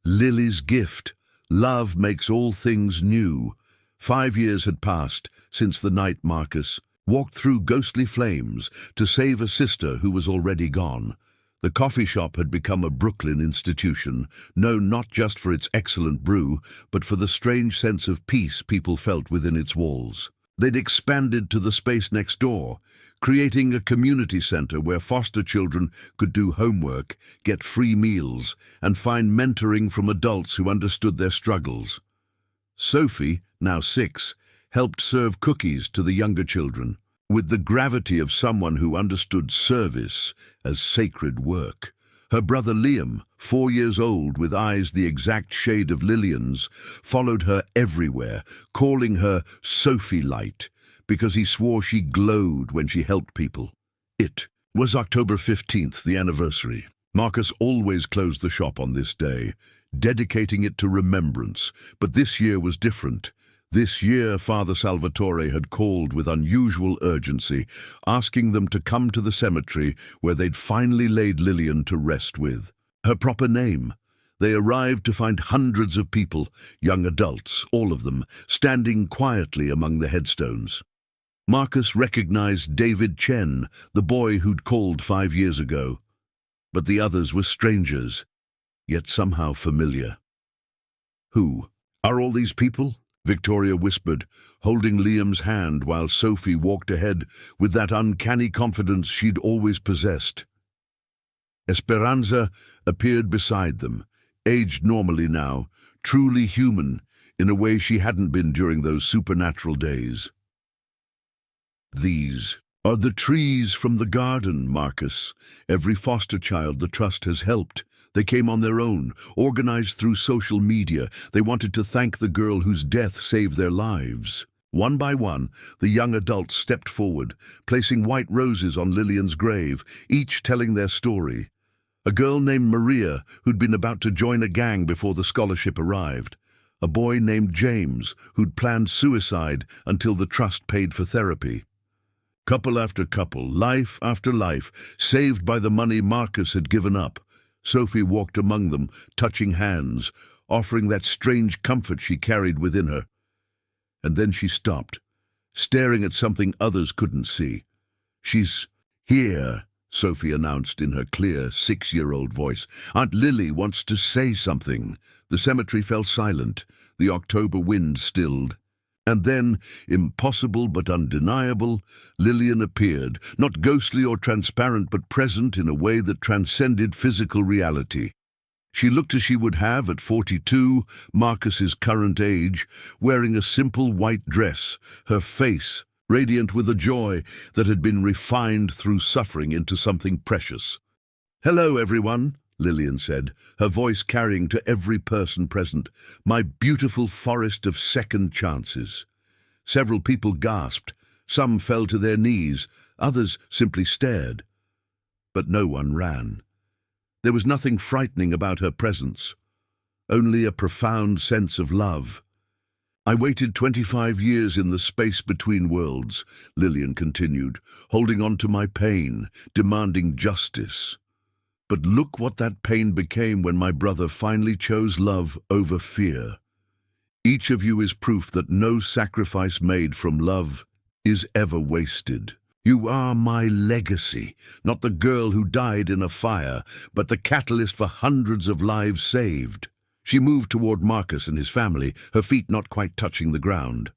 "Lily's gift. Love makes all things new." 5 years had passed since the night Marcus walked through ghostly flames to save a sister who was already gone. The coffee shop had become a Brooklyn institution, known not just for its excellent brew, but for the strange sense of peace people felt within its walls. They'd expanded to the space next door, creating a community center where foster children could do homework, get free meals, and find mentoring from adults who understood their struggles. Sophie, now 6, helped serve cookies to the younger children, with the gravity of someone who understood service as sacred work. Her brother Liam, 4 years old with eyes the exact shade of Lillian's, followed her everywhere, calling her Sophie Light, because he swore she glowed when she helped people. It was October 15th, the anniversary. Marcus always closed the shop on this day, dedicating it to remembrance, but this year was different. This year, Father Salvatore had called with unusual urgency, asking them to come to the cemetery where they'd finally laid Lillian to rest with her proper name. They arrived to find hundreds of people, young adults, all of them, standing quietly among the headstones. Marcus recognized David Chen, the boy who'd called 5 years ago. But the others were strangers, yet somehow familiar. "Who are all these people?" Victoria whispered, holding Liam's hand while Sophie walked ahead with that uncanny confidence she'd always possessed. Esperanza appeared beside them, aged normally now, truly human, in a way she hadn't been during those supernatural days. "These are the trees from the garden, Marcus. Every foster child the Trust has helped. They came on their own, organized through social media. They wanted to thank the girl whose death saved their lives." One by one, the young adults stepped forward, placing white roses on Lillian's grave, each telling their story. A girl named Maria, who'd been about to join a gang before the scholarship arrived. A boy named James, who'd planned suicide until the Trust paid for therapy. Couple after couple, life after life, saved by the money Marcus had given up. Sophie walked among them, touching hands, offering that strange comfort she carried within her. And then she stopped, staring at something others couldn't see. "She's here," Sophie announced in her clear 6-year-old voice. "Aunt Lily wants to say something." The cemetery fell silent, the October wind stilled. And then, impossible but undeniable, Lillian appeared, not ghostly or transparent but present in a way that transcended physical reality. She looked as she would have at 42, Marcus's current age, wearing a simple white dress, her face radiant with a joy that had been refined through suffering into something precious. "Hello, everyone," Lillian said, her voice carrying to every person present. "My beautiful forest of second chances." Several people gasped, some fell to their knees, others simply stared. But no one ran. There was nothing frightening about her presence, only a profound sense of love. I waited 25 years in the space between worlds, Lillian continued, holding on to my pain, demanding justice. But look what that pain became when my brother finally chose love over fear. Each of you is proof that no sacrifice made from love is ever wasted. You are my legacy, not the girl who died in a fire, but the catalyst for hundreds of lives saved. She moved toward Marcus and his family, her feet not quite touching the ground.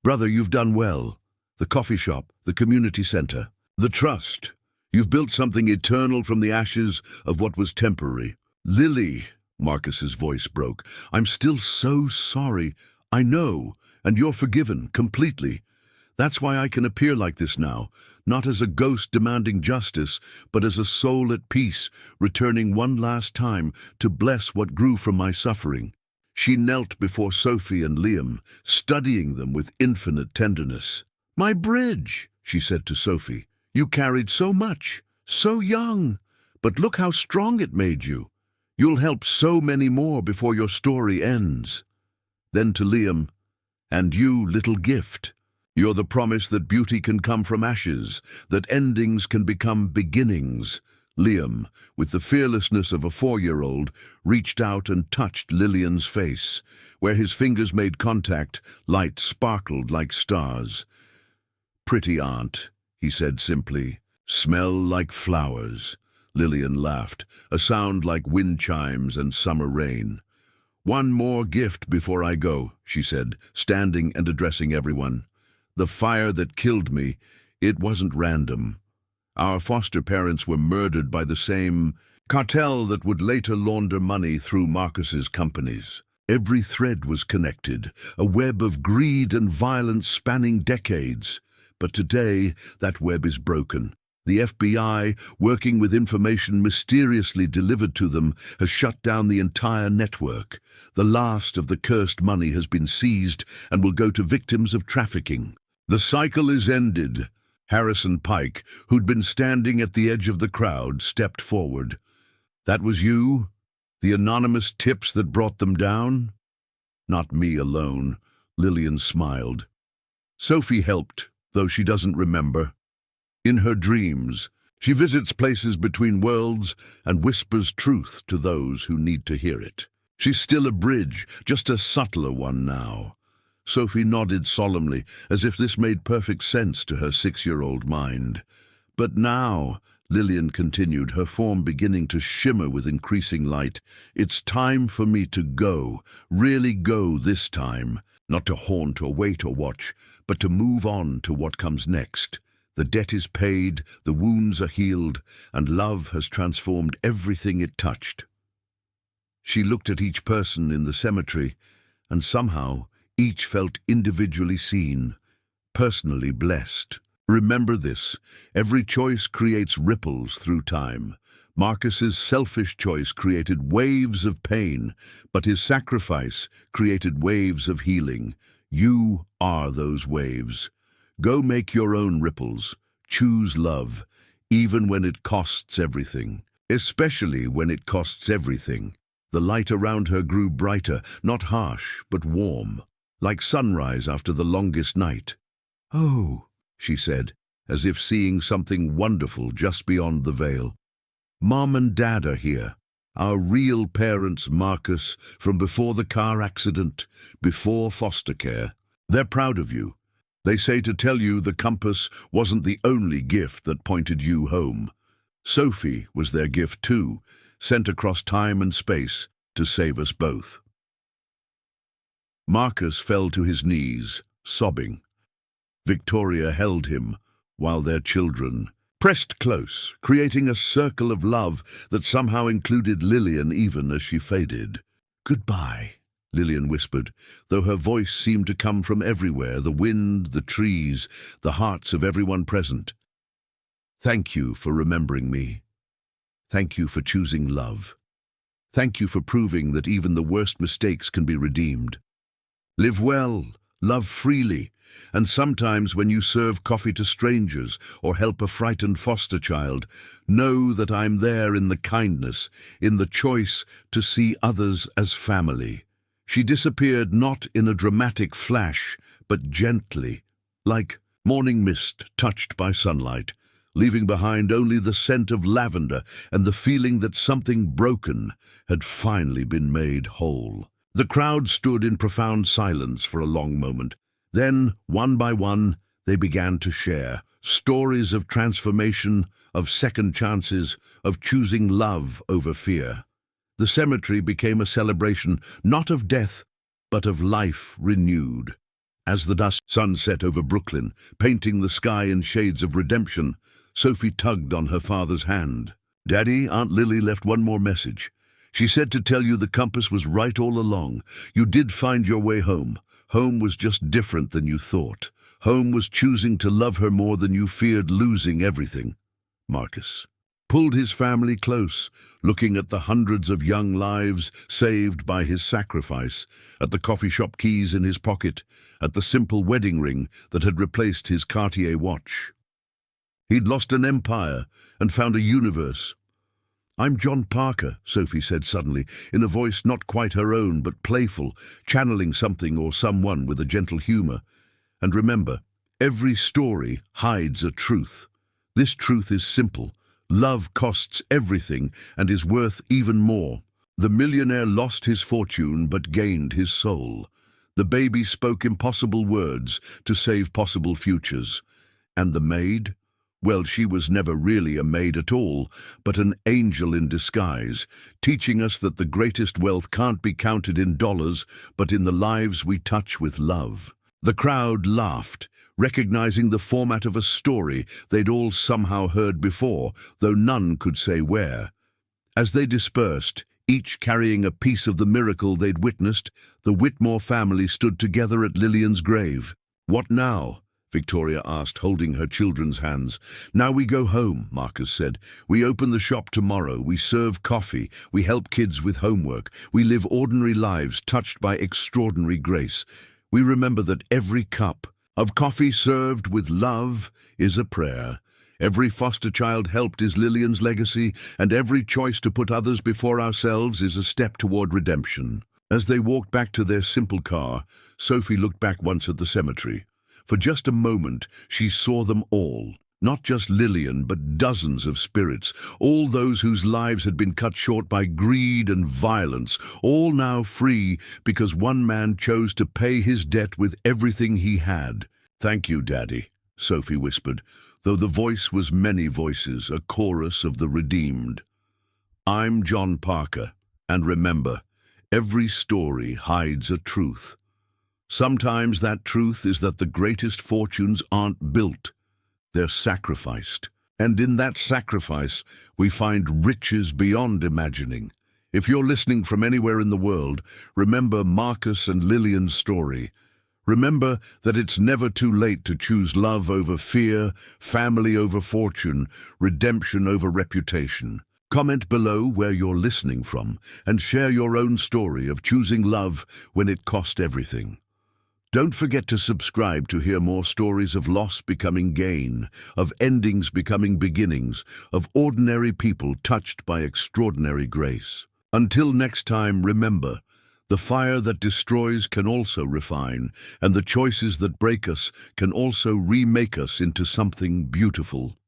Brother, you've done well. The coffee shop, the community center, the trust. You've built something eternal from the ashes of what was temporary. Lily, Marcus's voice broke, I'm still so sorry. I know, and you're forgiven, completely. That's why I can appear like this now, not as a ghost demanding justice, but as a soul at peace, returning one last time to bless what grew from my suffering. She knelt before Sophie and Liam, studying them with infinite tenderness. My bridge, she said to Sophie. You carried so much, so young, but look how strong it made you. You'll help so many more before your story ends. Then to Liam, and you, little gift. You're the promise that beauty can come from ashes, that endings can become beginnings. Liam, with the fearlessness of a 4-year-old, reached out and touched Lillian's face. Where his fingers made contact, light sparkled like stars. Pretty aunt, he said simply. Smell like flowers. Lillian laughed, a sound like wind chimes and summer rain. One more gift before I go, she said, standing and addressing everyone. The fire that killed me, it wasn't random. Our foster parents were murdered by the same cartel that would later launder money through Marcus's companies. Every thread was connected, a web of greed and violence spanning decades. But today, that web is broken. The FBI, working with information mysteriously delivered to them, has shut down the entire network. The last of the cursed money has been seized and will go to victims of trafficking. The cycle is ended. Harrison Pike, who'd been standing at the edge of the crowd, stepped forward. That was you? The anonymous tips that brought them down? Not me alone, Lillian smiled. Sophie helped, though she doesn't remember. In her dreams, she visits places between worlds and whispers truth to those who need to hear it. She's still a bridge, just a subtler one now. Sophie nodded solemnly, as if this made perfect sense to her 6-year-old mind. But now, Lillian continued, her form beginning to shimmer with increasing light, it's time for me to go, really go this time, not to haunt or wait or watch, but to move on to what comes next. The debt is paid, the wounds are healed, and love has transformed everything it touched. She looked at each person in the cemetery, and somehow each felt individually seen, personally blessed. Remember this, every choice creates ripples through time. Marcus's selfish choice created waves of pain, but his sacrifice created waves of healing. You are those waves. Go make your own ripples. Choose love, even when it costs everything. Especially when it costs everything. The light around her grew brighter, not harsh, but warm, like sunrise after the longest night. Oh, she said, as if seeing something wonderful just beyond the veil. Mom and Dad are here. Our real parents, Marcus, from before the car accident, before foster care. They're proud of you. They say to tell you the compass wasn't the only gift that pointed you home. Sophie was their gift too, sent across time and space to save us both. Marcus fell to his knees, sobbing. Victoria held him, while their children pressed close, creating a circle of love that somehow included Lillian even as she faded. Goodbye, Lillian whispered, though her voice seemed to come from everywhere, the wind, the trees, the hearts of everyone present. Thank you for remembering me. Thank you for choosing love. Thank you for proving that even the worst mistakes can be redeemed. Live well, love freely, and sometimes when you serve coffee to strangers or help a frightened foster child, know that I'm there in the kindness, in the choice to see others as family. She disappeared not in a dramatic flash, but gently, like morning mist touched by sunlight, leaving behind only the scent of lavender and the feeling that something broken had finally been made whole. The crowd stood in profound silence for a long moment. Then, one by one, they began to share stories of transformation, of second chances, of choosing love over fear. The cemetery became a celebration not of death, but of life renewed. As the dusk sun set over Brooklyn, painting the sky in shades of redemption, Sophie tugged on her father's hand. "Daddy, Aunt Lily left one more message. She said to tell you the compass was right all along. You did find your way home. Home was just different than you thought. Home was choosing to love her more than you feared losing everything." Marcus pulled his family close, looking at the hundreds of young lives saved by his sacrifice, at the coffee shop keys in his pocket, at the simple wedding ring that had replaced his Cartier watch. He'd lost an empire and found a universe. "I'm John Parker," Sophie said suddenly, in a voice not quite her own but playful, channeling something or someone with a gentle humor. "And remember, every story hides a truth. This truth is simple. Love costs everything and is worth even more. The millionaire lost his fortune but gained his soul. The baby spoke impossible words to save possible futures. And the maid? Well, she was never really a maid at all, but an angel in disguise, teaching us that the greatest wealth can't be counted in dollars, but in the lives we touch with love." The crowd laughed, recognizing the format of a story they'd all somehow heard before, though none could say where. As they dispersed, each carrying a piece of the miracle they'd witnessed, the Whitmore family stood together at Lillian's grave. "What now?" Victoria asked, holding her children's hands. "Now we go home," Marcus said. "We open the shop tomorrow. We serve coffee. We help kids with homework. We live ordinary lives touched by extraordinary grace. We remember that every cup of coffee served with love is a prayer. Every foster child helped is Lillian's legacy, and every choice to put others before ourselves is a step toward redemption." As they walked back to their simple car, Sophie looked back once at the cemetery. For just a moment, she saw them all. Not just Lillian, but dozens of spirits, all those whose lives had been cut short by greed and violence, all now free because one man chose to pay his debt with everything he had. "Thank you, Daddy," Sophie whispered, though the voice was many voices, a chorus of the redeemed. "I'm John Parker, and remember, every story hides a truth. Sometimes that truth is that the greatest fortunes aren't built, they're sacrificed. And in that sacrifice, we find riches beyond imagining. If you're listening from anywhere in the world, remember Marcus and Lillian's story. Remember that it's never too late to choose love over fear, family over fortune, redemption over reputation. Comment below where you're listening from and share your own story of choosing love when it cost everything. Don't forget to subscribe to hear more stories of loss becoming gain, of endings becoming beginnings, of ordinary people touched by extraordinary grace. Until next time, remember, the fire that destroys can also refine, and the choices that break us can also remake us into something beautiful.